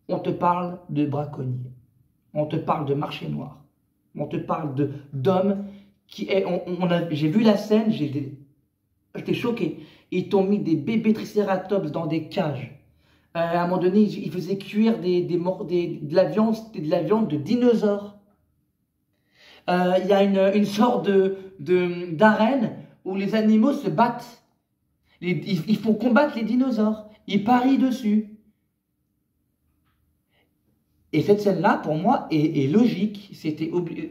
on te parle de braconniers, on te parle de marché noir, on te parle d'hommes qui est, j'ai vu la scène, j'étais choqué. Ils t'ont mis des bébés triceratops dans des cages. À un moment donné, ils faisaient cuire de la viande de dinosaures. Il y a une sorte d'arène où les animaux se battent. Ils font combattre les dinosaures. Ils parient dessus. Et cette scène-là, pour moi, est logique.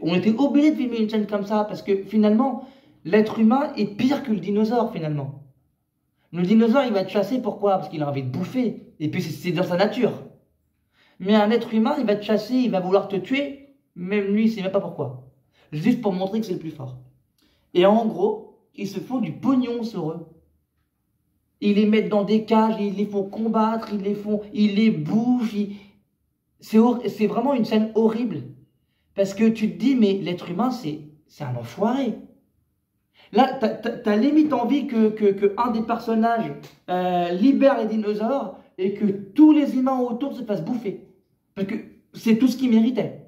On était obligé de filmer une scène comme ça, parce que finalement, l'être humain est pire que le dinosaure, finalement. Le dinosaure, il va te chasser, pourquoi? Parce qu'il a envie de bouffer. Et puis, c'est dans sa nature. Mais un être humain, il va te chasser, il va vouloir te tuer. Même lui, il ne sait même pas pourquoi. juste pour montrer que c'est le plus fort. Et en gros, ils se font du pognon sur eux. Ils les mettent dans des cages, ils les font combattre, ils les bouffent. C'est vraiment une scène horrible. Parce que tu te dis, mais l'être humain, c'est un enfoiré. Là, t'as limite envie que un des personnages libère les dinosaures et que tous les humains autour se fassent bouffer. Parce que c'est tout ce qu'ils méritaient.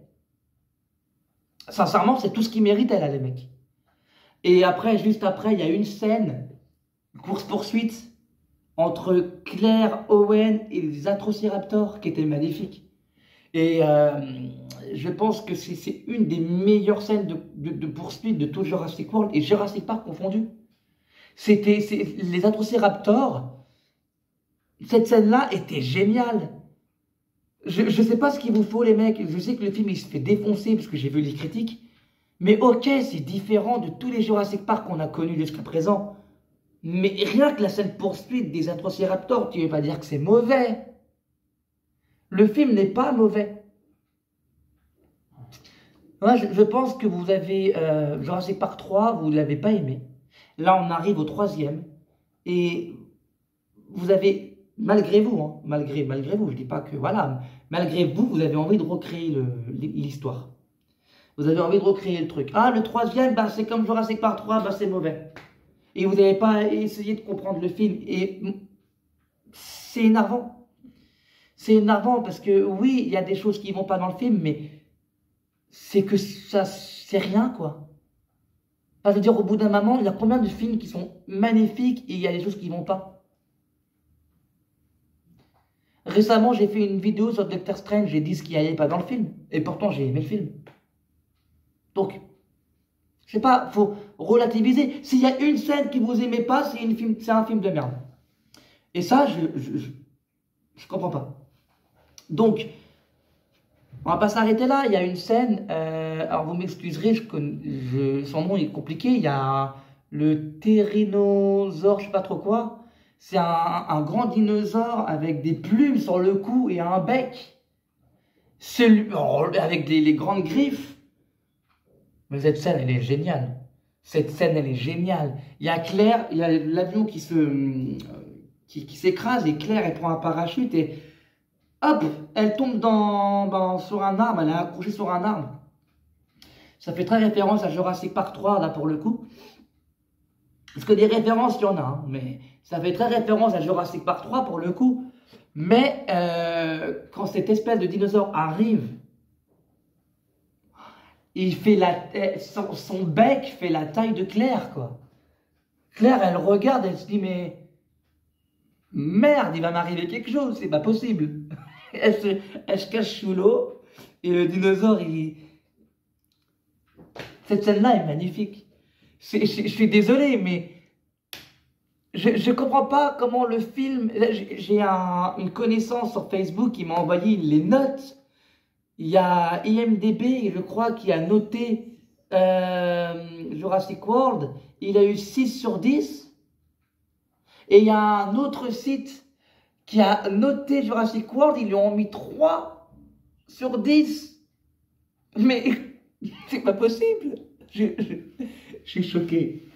Sincèrement, c'est tout ce qu'ils méritaient, là, les mecs. Et après, juste après, il y a une scène, course-poursuite, entre Claire Owen et les Atrociraptors, qui était magnifique. Et je pense que c'est une des meilleures scènes de poursuite de tout Jurassic World et Jurassic Park confondu. Les Atrociraptors, cette scène-là était géniale. Je ne sais pas ce qu'il vous faut, les mecs. Je sais que le film il se fait défoncer parce que j'ai vu les critiques. Mais ok, c'est différent de tous les Jurassic Park qu'on a connus jusqu'à présent. Mais rien que la scène poursuite des Atrociraptors, tu ne veux pas dire que c'est mauvais. Le film n'est pas mauvais. Moi, je pense que vous avez Jurassic Park 3, vous ne l'avez pas aimé. Là, on arrive au 3e. Et vous avez, malgré vous, hein, malgré vous, je ne dis pas que, voilà, malgré vous, vous avez envie de recréer l'histoire. Vous avez envie de recréer le truc. Ah, le 3e, bah, c'est comme Jurassic Park 3, bah, c'est mauvais. Et vous n'avez pas essayé de comprendre le film. Et c'est énervant. C'est énervant parce que, oui, il y a des choses qui ne vont pas dans le film, mais c'est que ça, c'est rien, quoi. Enfin, je veux dire, au bout d'un moment, il y a combien de films qui sont magnifiques et il y a des choses qui ne vont pas. Récemment, j'ai fait une vidéo sur Doctor Strange, j'ai dit ce qui n'allait pas dans le film. Et pourtant, j'ai aimé le film. Donc, je sais pas, faut relativiser. S'il y a une scène que vous aimez pas, c'est un film de merde. Et ça, je comprends pas. Donc, on va pas s'arrêter là. Il y a une scène, alors vous m'excuserez, son nom est compliqué. Il y a le Tyrannosaure, je sais pas trop quoi. C'est un grand dinosaure avec des plumes sur le cou et un bec. Avec les grandes griffes. Mais cette scène, elle est géniale. Cette scène, elle est géniale. Il y a Claire, il y a l'avion qui s'écrase et Claire, elle prend un parachute et hop, elle tombe sur un arbre, elle est accrochée sur un arbre. Ça fait très référence à Jurassic Park 3, là, pour le coup. Parce que des références, il y en a, hein, mais ça fait très référence à Jurassic Park 3, pour le coup. Mais quand cette espèce de dinosaure arrive, il fait son bec fait la taille de Claire, quoi. Claire, elle regarde, elle se dit, mais merde, il va m'arriver quelque chose, c'est pas possible. Elle se cache sous l'eau, et le dinosaure, Cette scène-là est magnifique. Je suis désolé, mais je comprends pas comment le film... J'ai une connaissance sur Facebook qui m'a envoyé les notes. Il y a IMDb, je crois, qui a noté Jurassic World. Il a eu 6 sur 10. Et il y a un autre site qui a noté Jurassic World. Ils lui ont mis 3 sur 10. Mais c'est pas possible. Je suis choqué.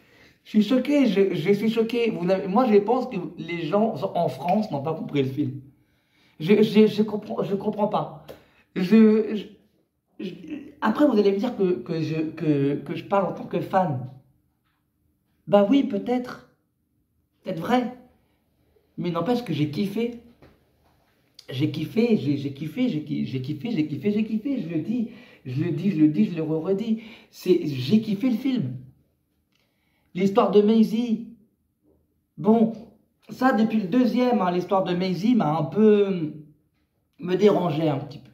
Je suis choqué. Je suis choqué. Moi, je pense que les gens en France n'ont pas compris le film. Je comprends pas. Après, vous allez me dire que je parle en tant que fan. Bah oui, peut-être. Peut-être vrai. Mais n'empêche que j'ai kiffé. J'ai kiffé. Je le redis. J'ai kiffé le film. L'histoire de Maisie. Bon, ça, depuis le 2e, hein, l'histoire de Maisie m'a un peu... me dérangeait un petit peu.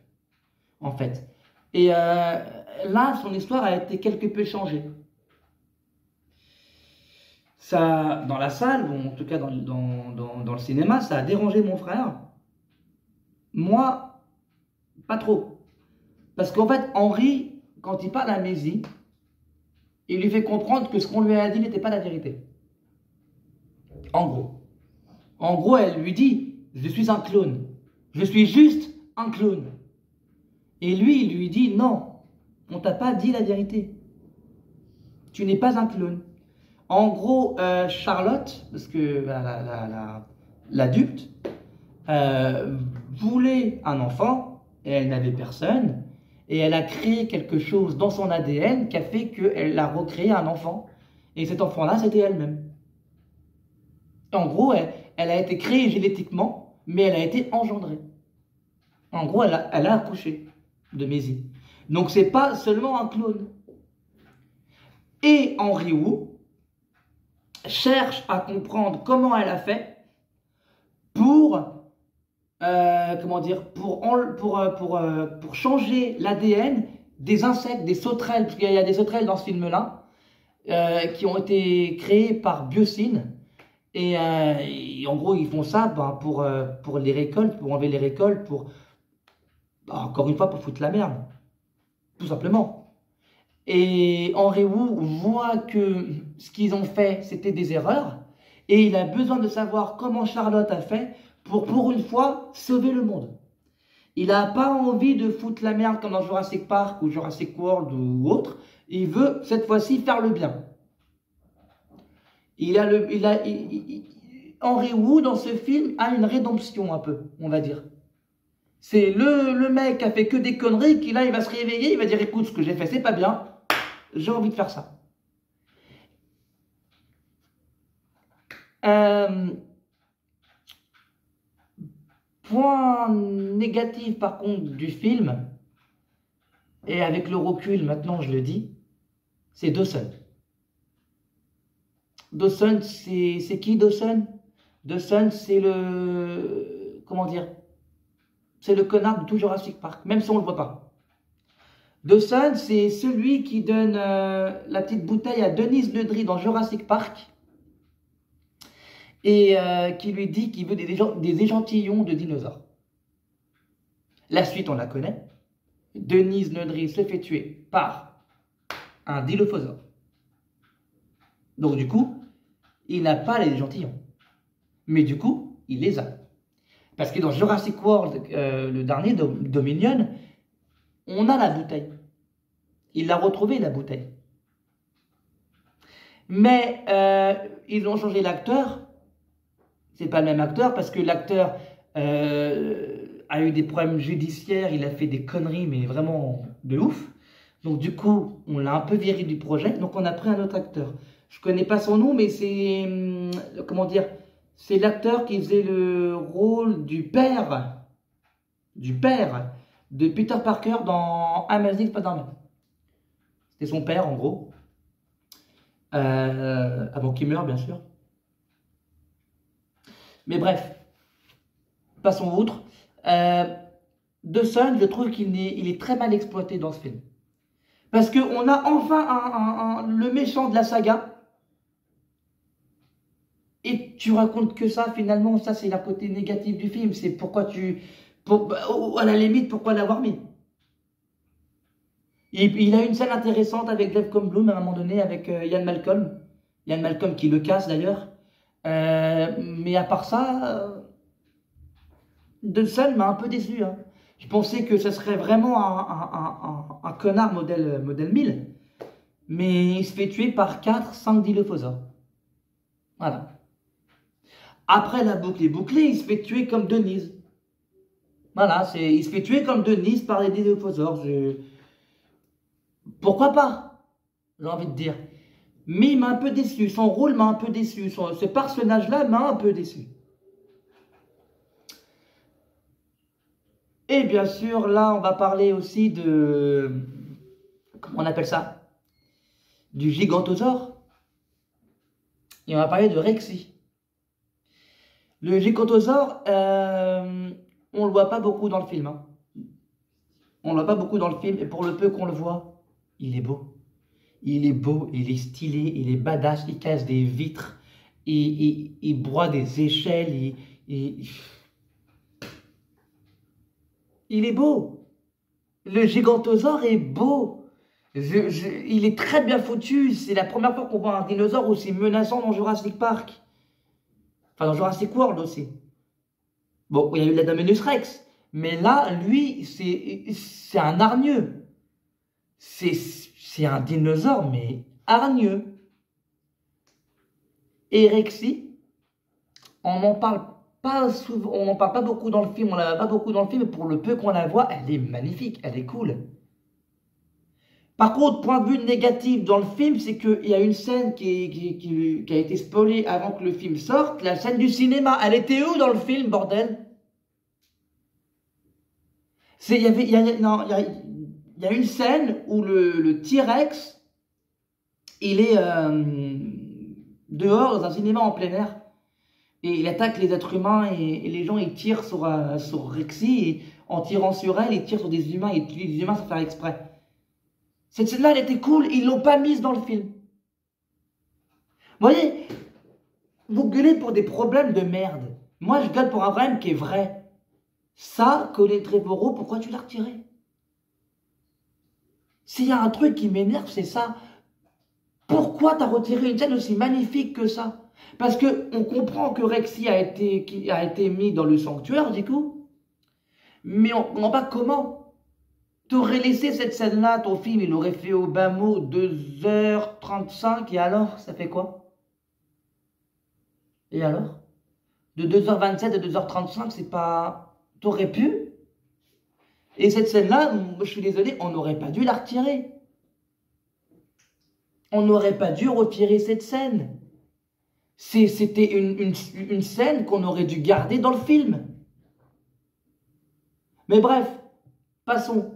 En fait. Et là, son histoire a été quelque peu changée. Ça, dans la salle, ou en tout cas dans le cinéma, ça a dérangé mon frère. Moi, pas trop. Parce qu'en fait, Henri, quand il parle à Maisie, il lui fait comprendre que ce qu'on lui a dit n'était pas la vérité. En gros. En gros, elle lui dit, je suis un clone. Je suis juste un clone. Et lui, il lui dit, non, on t'a pas dit la vérité. tu n'es pas un clone. En gros, Charlotte, parce que l'adulte, voulait un enfant, et elle n'avait personne, et elle a créé quelque chose dans son ADN qui a fait qu'elle a recréé un enfant. Et cet enfant-là, c'était elle-même. En gros, elle a été créée génétiquement, mais elle a été engendrée. En gros, elle a accouché de Maisie. Donc, c'est pas seulement un clone. Et Henry Wu cherche à comprendre comment elle a fait pour comment dire, pour changer l'ADN des insectes, des sauterelles, parce qu'il y a des sauterelles dans ce film-là, qui ont été créées par Biosyn. Et en gros, ils font ça pour les récoltes, pour enlever les récoltes, encore une fois, pour foutre la merde. Tout simplement. Et Henry Wu voit que ce qu'ils ont fait, c'était des erreurs. Et il a besoin de savoir comment Charlotte a fait pour une fois, sauver le monde. Il n'a pas envie de foutre la merde comme dans Jurassic Park ou Jurassic World ou autre. Il veut, cette fois-ci, faire le bien. Henry Wu, dans ce film, a une rédemption, un peu, on va dire. C'est le mec qui a fait que des conneries, qui là, il va se réveiller, il va dire, écoute, ce que j'ai fait, c'est pas bien. J'ai envie de faire ça. Point négatif par contre du film, et avec le recul maintenant je le dis, c'est Dawson. Dawson, c'est qui Dawson? Dawson, c'est le... comment dire? C'est le connard de tout Jurassic Park, même si on ne le voit pas. Dawson, c'est celui qui donne la petite bouteille à Denise Nedry dans Jurassic Park, et qui lui dit qu'il veut des échantillons de dinosaures. La suite, on la connaît. Denise Nedry se fait tuer par un dilophosaure. Donc du coup, il n'a pas les échantillons. Mais du coup, il les a. Parce que dans Jurassic World, le dernier, Dominion, on a la bouteille. Il l'a retrouvée, la bouteille. Mais ils ont changé l'acteur. C'est pas le même acteur parce que l'acteur a eu des problèmes judiciaires, il a fait des conneries, mais vraiment de ouf. Donc du coup, on l'a un peu viré du projet, donc on a pris un autre acteur. Je connais pas son nom, mais c'est, comment dire, c'est l'acteur qui faisait le rôle du père de Peter Parker dans Amazing Spider-Man. C'était son père, en gros. Avant qu'il meure, bien sûr. Mais bref, passons outre. Dawson, je trouve qu'il est très mal exploité dans ce film. Parce qu'on a enfin le méchant de la saga. Et tu racontes que ça, finalement, ça c'est la côté négatif du film. C'est pourquoi à la limite, pourquoi l'avoir mis? Il a une scène intéressante avec Jeff Goldblum à un moment donné, avec Ian Malcolm. Ian Malcolm qui le casse d'ailleurs. Mais à part ça, Dawson m'a un peu déçu. Hein. Je pensais que ce serait vraiment un connard modèle 1000. Mais il se fait tuer par 4-5 dilophosaures. Voilà. Après la boucle est bouclée, il se fait tuer comme Denise. Voilà, il se fait tuer comme Denise par les dilophosaures. Pourquoi pas? J'ai envie de dire. Mais il m'a un peu déçu, son rôle m'a un peu déçu, ce personnage-là m'a un peu déçu. Et bien sûr, là, on va parler aussi de... Comment on appelle ça? Du gigantosaure. Et on va parler de Rexy. Le gigantosaure, on le voit pas beaucoup dans le film. Hein. On le voit pas beaucoup dans le film, et pour le peu qu'on le voit, il est beau. Il est beau, il est stylé, il est badass, il casse des vitres, il broie des échelles, il est beau. Le gigantosaure est beau. Il est très bien foutu. C'est la première fois qu'on voit un dinosaure aussi menaçant dans Jurassic Park. Enfin, dans Jurassic World aussi. Bon, il y a eu la Dominus Rex. Mais là, lui, c'est un hargneux. C'est un dinosaure, mais hargneux. Et Rexy, on n'en parle pas souvent, on n'en parle pas beaucoup dans le film, on la voit pas beaucoup dans le film, mais pour le peu qu'on la voit, elle est magnifique, elle est cool. Par contre, point de vue négatif dans le film, c'est qu'il y a une scène qui a été spoilée avant que le film sorte, la scène du cinéma. Elle était où dans le film, bordel? Il y a une scène où le T-Rex, il est dehors dans un cinéma en plein air. Et il attaque les êtres humains et les gens, ils tirent sur Rexy. Et en tirant sur elle, ils tirent sur des humains et les humains sans faire exprès. Cette scène-là, elle était cool. Ils l'ont pas mise dans le film. Vous voyez, vous gueulez pour des problèmes de merde. Moi, je gueule pour un problème qui est vrai. Ça, Colin Trevorrow, pourquoi tu l'as retiré? S'il y a un truc qui m'énerve, c'est ça. Pourquoi t'as retiré une scène aussi magnifique que ça? Parce que on comprend que Rexy a été mis dans le sanctuaire, du coup. Mais on ne comprend pas comment. T'aurais laissé cette scène-là, ton film, il aurait fait au bas mot 2h35, et alors, ça fait quoi? Et alors? De 2h27 à 2h35, c'est pas... T'aurais pu? Et cette scène-là, je suis désolé, on n'aurait pas dû la retirer. On n'aurait pas dû retirer cette scène. C'était une scène qu'on aurait dû garder dans le film. Mais bref, passons.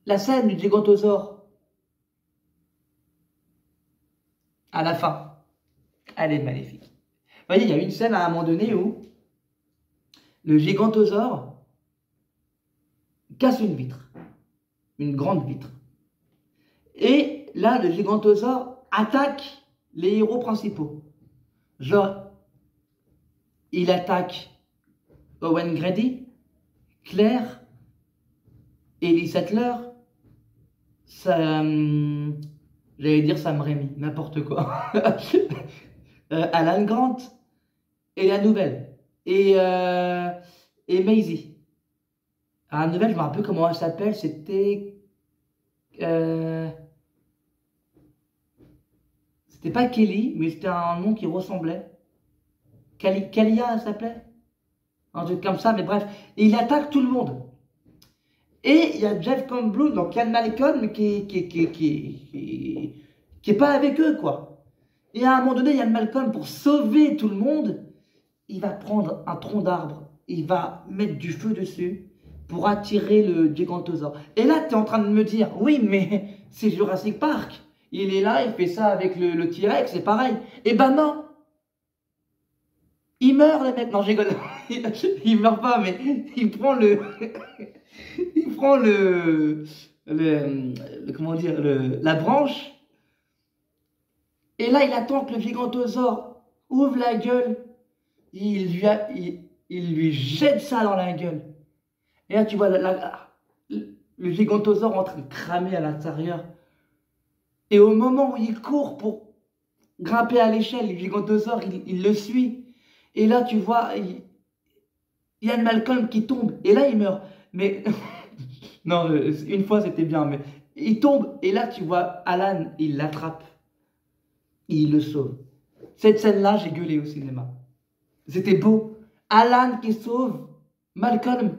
La scène du Gigantosaure, à la fin, elle est magnifique. Vous voyez, il y a une scène à un moment donné où le Gigantosaure casse une vitre, une grande vitre. Et là, le Gigantosaure attaque les héros principaux. Genre, il attaque Owen Grady, Claire, Ellie Sattler, j'allais dire Sam Raimi, n'importe quoi. Alan Grant, et la nouvelle, et Maisie. La nouvelle, je me rappelle comment elle s'appelle, c'était pas Kelly, mais c'était un nom qui ressemblait. Kalia, elle s'appelait? Un truc comme ça, mais bref. Et il attaque tout le monde. Et il y a Jeff Goldblum, donc Ian Malcolm, qui est pas avec eux, quoi. Et à un moment donné, Ian Malcolm, pour sauver tout le monde, il va prendre un tronc d'arbre, il va mettre du feu dessus pour attirer le Gigantosaure. Et là, tu es en train de me dire, oui, mais c'est Jurassic Park. Il est là, il fait ça avec le T-Rex, c'est pareil. Eh ben non. Il meurt, les mecs. Non, je rigole. Il meurt pas, mais il prend il prend comment dire, la branche. Et là, il attend que le Gigantosaure ouvre la gueule. Il lui jette ça dans la gueule. Et là, tu vois le Gigantosaure en train de cramer à l'intérieur. Et au moment où il court pour grimper à l'échelle, le Gigantosaure, il le suit. Et là, tu vois, Ian Malcolm qui tombe. Et là, il meurt. Mais, non, une fois, c'était bien. Mais il tombe. Et là, tu vois, Alan, il l'attrape. Il le sauve. Cette scène-là, j'ai gueulé au cinéma. C'était beau. Alan qui sauve Malcolm.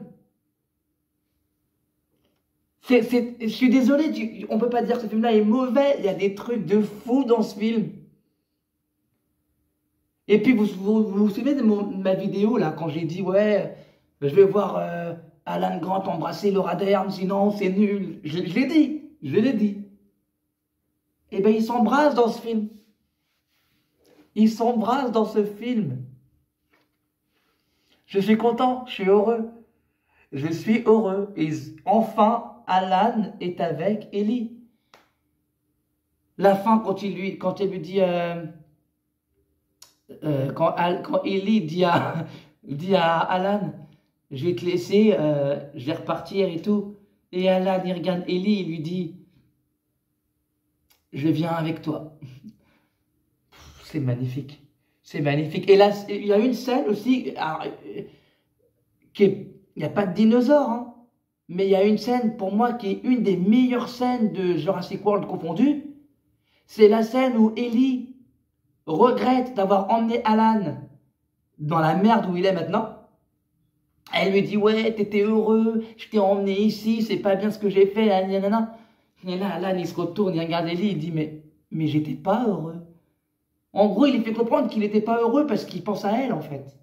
Je suis désolé, on peut pas dire que ce film-là est mauvais. Il y a des trucs de fou dans ce film. Et puis, vous vous souvenez de ma vidéo, là, quand j'ai dit, ouais, je vais voir Alan Grant embrasser Laura Dern, sinon c'est nul. Je l'ai dit, je l'ai dit. Eh bien, ils s'embrassent dans ce film. Ils s'embrassent dans ce film. Je suis content, je suis heureux. Je suis heureux. Et enfin, Alan est avec Ellie. La fin, quand il lui dit... quand Ellie dit à Alan, je vais te laisser, je vais repartir et tout. Et Alan, il regarde Ellie, il lui dit, je viens avec toi. C'est magnifique. C'est magnifique. Et là, il y a une scène aussi, il n'y a pas de dinosaure, hein, Mais il y a une scène pour moi qui est une des meilleures scènes de Jurassic World confondu. C'est la scène où Ellie regrette d'avoir emmené Alan dans la merde où il est maintenant. Elle lui dit, ouais, t'étais heureux, je t'ai emmené ici, c'est pas bien ce que j'ai fait, nanana. Et là, Alan, il se retourne, il regarde Ellie, il dit, mais j'étais pas heureux. En gros, il lui fait comprendre qu'il n'était pas heureux parce qu'il pense à elle, en fait.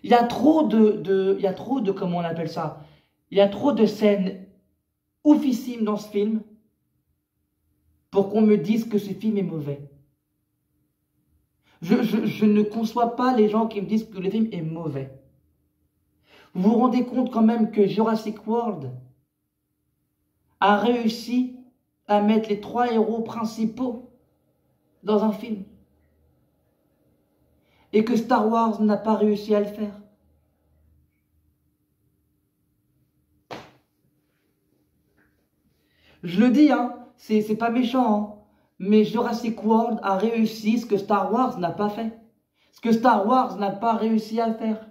Il y a trop de, comment on appelle ça? Il y a trop de scènes oufissimes dans ce film pour qu'on me dise que ce film est mauvais. Je ne conçois pas les gens qui me disent que le film est mauvais. Vous vous rendez compte quand même que Jurassic World a réussi à mettre les 3 héros principaux dans un film. Et que Star Wars n'a pas réussi à le faire. Je le dis, hein, c'est pas méchant, hein, mais Jurassic World a réussi ce que Star Wars n'a pas fait. Ce que Star Wars n'a pas réussi à faire.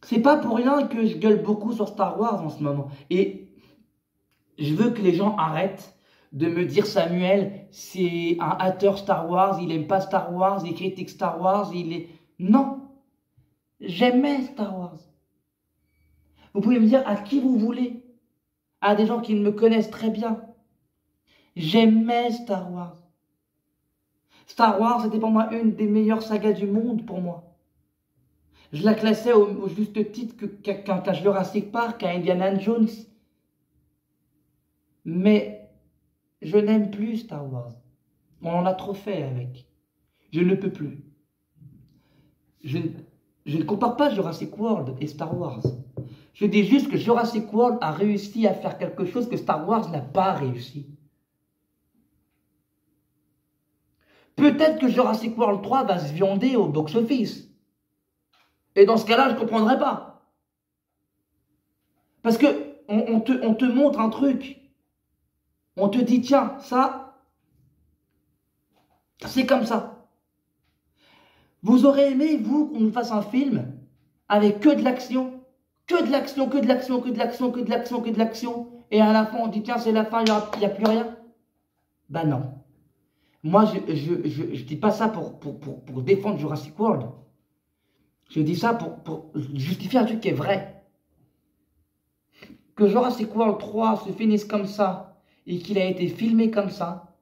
C'est pas pour rien que je gueule beaucoup sur Star Wars en ce moment. Et je veux que les gens arrêtent de me dire Samuel, c'est un hater Star Wars, il aime pas Star Wars, il critique Star Wars, il est... Non, j'aimais Star Wars. Vous pouvez me dire à qui vous voulez, à des gens qui me connaissent très bien. J'aimais Star Wars. Star Wars, c'était pour moi une des meilleures sagas du monde pour moi. Je la classais au juste titre qu'un Jurassic Park, qu'un Indiana Jones. Mais je n'aime plus Star Wars. On en a trop fait avec. Je ne peux plus. Je ne compare pas Jurassic World et Star Wars. Je dis juste que Jurassic World a réussi à faire quelque chose que Star Wars n'a pas réussi. Peut-être que Jurassic World 3 va se viander au box-office. Et dans ce cas-là, je ne comprendrai pas. Parce que on te montre un truc. On te dit, tiens, ça, c'est comme ça. Vous aurez aimé, vous, qu'on nous fasse un film avec que de l'action, que de l'action, que de l'action, que de l'action, que de l'action, que de l'action, et à la fin, on dit, tiens, c'est la fin, il n'y a plus rien. Ben non. Moi, je dis pas ça pour défendre Jurassic World. Je dis ça pour justifier un truc qui est vrai. Que Jurassic World 3 se finisse comme ça, et qu'il a été filmé comme ça,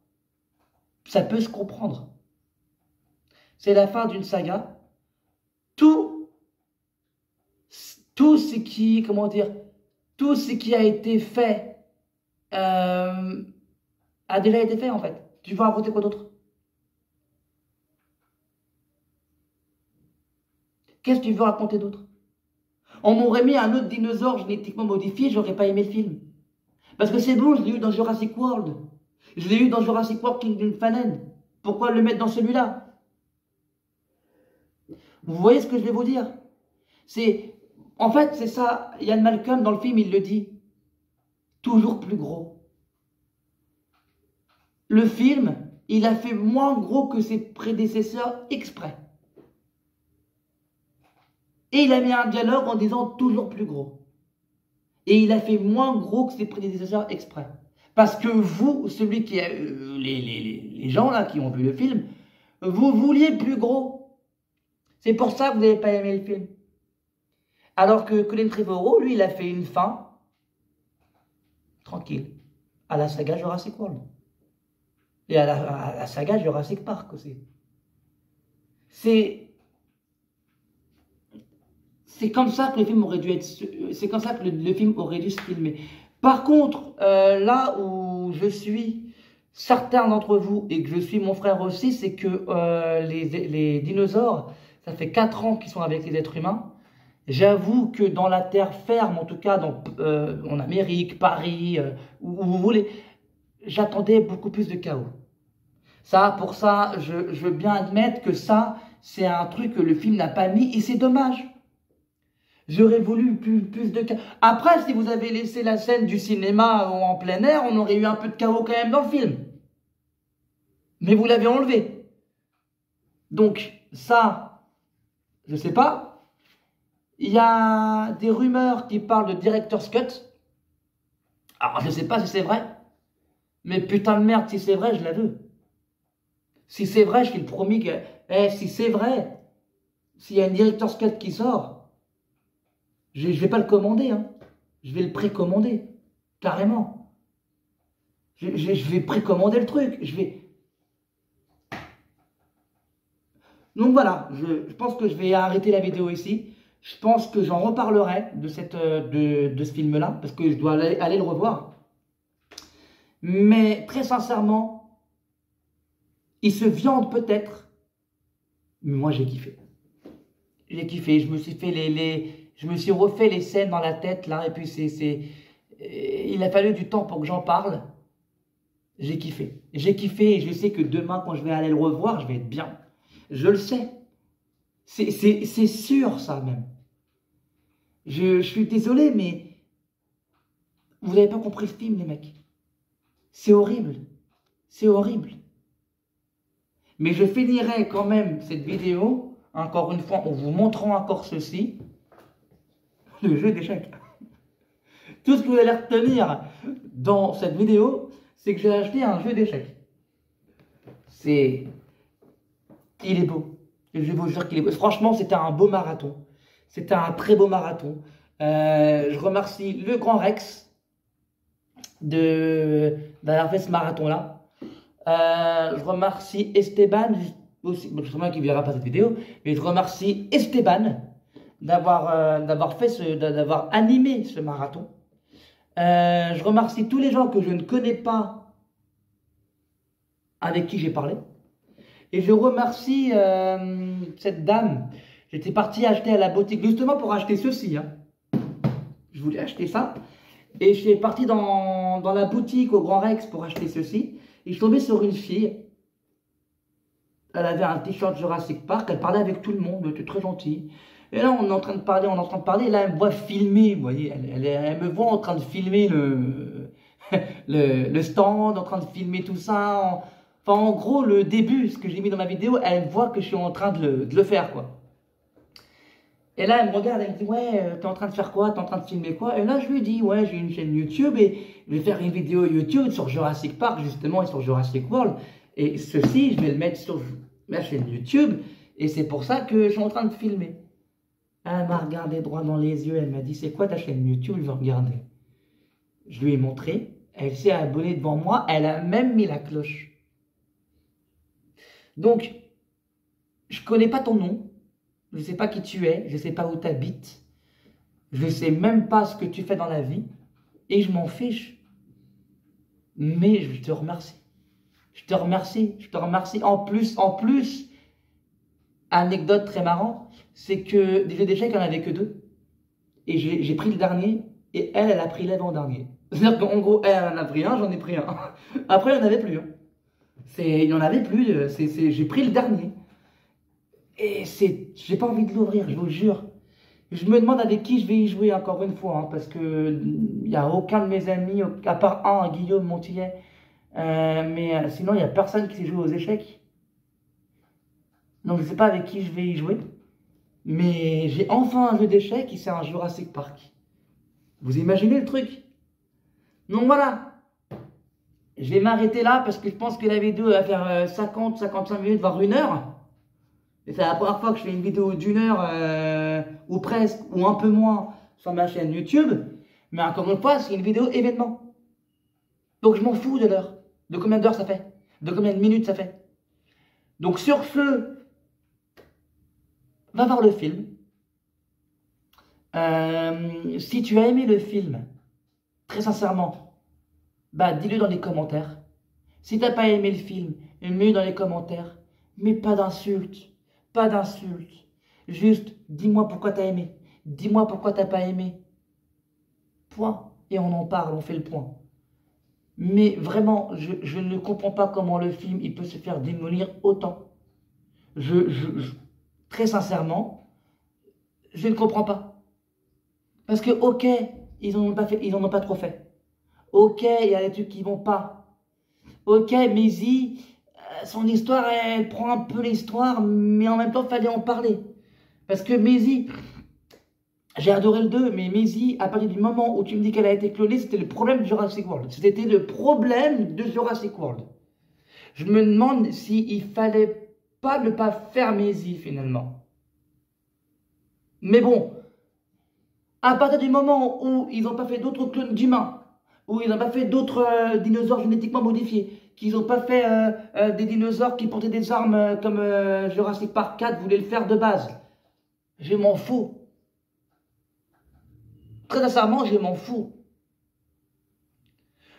ça peut se comprendre. C'est la fin d'une saga. Tout ce qui, comment dire, tout ce qui a été fait a déjà été fait en fait. Tu vas raconter quoi d'autre? Qu'est-ce que tu veux raconter d'autre? On m'aurait mis un autre dinosaure génétiquement modifié, j'aurais pas aimé le film. Parce que c'est bon, je l'ai eu dans Jurassic World. Je l'ai eu dans Jurassic World Kingdom Fallen. Pourquoi le mettre dans celui-là? Vous voyez ce que je vais vous dire? En fait, c'est ça. Ian Malcolm, dans le film, il le dit. Toujours plus gros. Le film, il a fait moins gros que ses prédécesseurs exprès. Et il a mis un dialogue en disant toujours plus gros. Et il a fait moins gros que ses prédécesseurs exprès. Parce que vous, celui qui a, les gens là qui ont vu le film, vous vouliez plus gros. C'est pour ça que vous n'avez pas aimé le film. Alors que Colin Trevorrow, lui, il a fait une fin tranquille à la saga Jurassic World. Et à la saga Jurassic Park aussi. C'est comme ça que le film aurait dû être, c'est comme ça que le film aurait dû se filmer. Par contre, là où je suis certain d'entre vous et que je suis mon frère aussi, c'est que les dinosaures, ça fait 4 ans qu'ils sont avec les êtres humains. J'avoue que dans la terre ferme, en tout cas en Amérique, Paris, où vous voulez, j'attendais beaucoup plus de chaos. Pour ça, je veux bien admettre que ça, c'est un truc que le film n'a pas mis et c'est dommage. J'aurais voulu plus de chaos. Après, si vous avez laissé la scène du cinéma en plein air, on aurait eu un peu de chaos quand même dans le film. Mais vous l'avez enlevé. Donc, ça, je sais pas. Il y a des rumeurs qui parlent de Director's Cut. Alors, je ne sais pas si c'est vrai. Mais putain de merde, si c'est vrai, je la veux. Si c'est vrai, je suis le premier que... si c'est vrai, s'il y a une Director's Cut qui sort, je ne vais pas le commander. Hein. Je vais le précommander. Carrément. Je vais précommander le truc. Donc voilà, je pense que je vais arrêter la vidéo ici. Je pense que j'en reparlerai de ce film-là, parce que je dois aller le revoir. Mais très sincèrement, il se viande peut-être, mais moi j'ai kiffé. J'ai kiffé, je me suis fait je me suis refait les scènes dans la tête là, et puis il a fallu du temps pour que j'en parle. J'ai kiffé et je sais que demain quand je vais aller le revoir, je vais être bien. Je le sais. C'est sûr ça même. Je suis désolé, mais vous n'avez pas compris le film, les mecs. C'est horrible. C'est horrible. Mais je finirai quand même cette vidéo, encore une fois, en vous montrant encore ceci. Le jeu d'échecs. Tout ce que vous allez retenir dans cette vidéo, c'est que j'ai acheté un jeu d'échecs. Il est beau. Je vais vous dire qu'il est beau. Franchement, c'était un beau marathon. C'était un très beau marathon. Je remercie le Grand Rex d'avoir fait ce marathon-là. Je remercie Esteban, aussi, je sais pas qui ne verra pas cette vidéo, mais je remercie Esteban d'avoir animé ce marathon. Je remercie tous les gens que je ne connais pas avec qui j'ai parlé. Et je remercie cette dame. J'étais parti acheter à la boutique, justement pour acheter ceci. Hein. Je voulais acheter ça. Et je suis parti dans la boutique au Grand Rex pour acheter ceci. Et je suis tombé sur une fille. Elle avait un t-shirt Jurassic Park. Elle parlait avec tout le monde. Elle était très gentille. Et là, on est en train de parler, Et là, elle me voit filmer. Vous voyez, elle me voit en train de filmer le stand, en train de filmer tout ça. Enfin, en gros, le début, ce que j'ai mis dans ma vidéo, elle voit que je suis en train de le faire, quoi. Et là, elle me regarde, elle me dit, ouais, t'es en train de faire quoi? T'es en train de filmer quoi? Et là, je lui dis, ouais, j'ai une chaîne YouTube et je vais faire une vidéo YouTube sur Jurassic Park, justement, et sur Jurassic World. Et ceci, je vais le mettre sur ma chaîne YouTube. Et c'est pour ça que je suis en train de filmer. Elle m'a regardé droit dans les yeux. Elle m'a dit, c'est quoi ta chaîne YouTube? Je vais regarder. Je lui ai montré. Elle s'est abonnée devant moi. Elle a même mis la cloche. Donc, je ne connais pas ton nom. Je ne sais pas qui tu es. Je ne sais pas où tu habites. Je ne sais même pas ce que tu fais dans la vie. Et je m'en fiche. Mais je te remercie. Je te remercie. Je te remercie. En plus, anecdote très marrante, c'est que des jeux d'échecs, il n'y en avait que 2. Et j'ai pris le dernier. Et elle a pris l'avant-dernier. C'est-à-dire qu'en gros, elle en a pris un, j'en ai pris un. Après, il n'y en avait plus. Hein. Il n'y en avait plus. J'ai pris le dernier. Et j'ai pas envie de l'ouvrir, je vous le jure. Je me demande avec qui je vais y jouer encore une fois. Hein, parce que il n'y a aucun de mes amis, à part un, Guillaume Montillet. Sinon, il n'y a personne qui sait jouer aux échecs. Donc, je ne sais pas avec qui je vais y jouer. Mais j'ai enfin un jeu d'échecs et c'est un Jurassic Park. Vous imaginez le truc? Donc voilà. Je vais m'arrêter là parce que je pense que la vidéo va faire 50-55 minutes, voire 1 heure. Et c'est la première fois que je fais une vidéo d'1 heure, ou presque, ou un peu moins, sur ma chaîne YouTube. Mais encore une fois, c'est une vidéo événement. Donc je m'en fous de l'heure. De combien d'heures ça fait? De combien de minutes ça fait? Donc sur ce, va voir le film. Si tu as aimé le film, très sincèrement, bah dis-le dans les commentaires. Si tu n'as pas aimé le film, mets-le dans les commentaires. Mais pas d'insultes. Pas d'insultes. Juste, dis-moi pourquoi tu as aimé. Dis-moi pourquoi tu n'as pas aimé. Point. Et on en parle, on fait le point. Mais vraiment, je ne comprends pas comment le film il peut se faire démolir autant. Très sincèrement, je ne comprends pas. Parce que, ok, ils n'en ont pas trop fait. Ok, il y a des trucs qui vont pas. Ok, Maisie, son histoire, elle prend un peu l'histoire, mais en même temps, il fallait en parler. Parce que Maisie, J'ai adoré le 2, mais Maisie, à partir du moment où tu me dis qu'elle a été clonée, c'était le problème de Jurassic World. C'était le problème de Jurassic World. Je me demande s'il fallait pas ne pas faire Maisie finalement. Mais bon, à partir du moment où ils n'ont pas fait d'autres clones d'humains, où ils n'ont pas fait d'autres dinosaures génétiquement modifiés, qu'ils n'ont pas fait des dinosaures qui portaient des armes comme Jurassic Park 4 voulait le faire de base, je m'en fous. Très sincèrement, je m'en fous.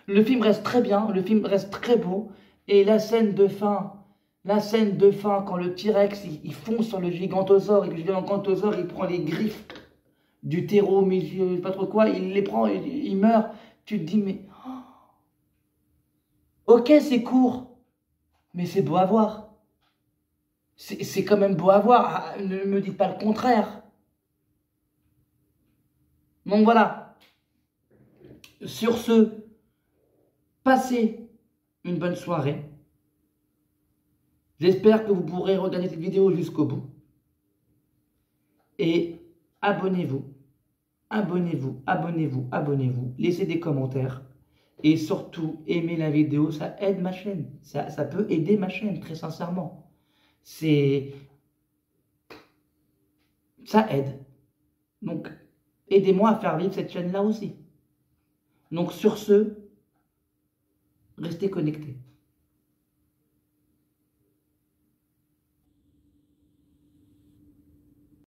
Le film reste très bien, le film reste très beau, et la scène de fin, quand le T-Rex il fonce sur le gigantosaure et que le gigantosaure il prend les griffes du terreau, mais je sais pas trop quoi, il les prend, il meurt. Tu te dis, mais ok, c'est court, mais c'est beau à voir. C'est quand même beau à voir. Ah, ne me dites pas le contraire. Donc voilà. Sur ce, passez une bonne soirée. J'espère que vous pourrez regarder cette vidéo jusqu'au bout. Et abonnez-vous. Abonnez-vous, abonnez-vous, abonnez-vous. Laissez des commentaires. Et surtout, aimez la vidéo. Ça aide ma chaîne. Ça peut aider ma chaîne, très sincèrement. Ça aide. Donc, aidez-moi à faire vivre cette chaîne-là aussi. Donc, sur ce, restez connectés.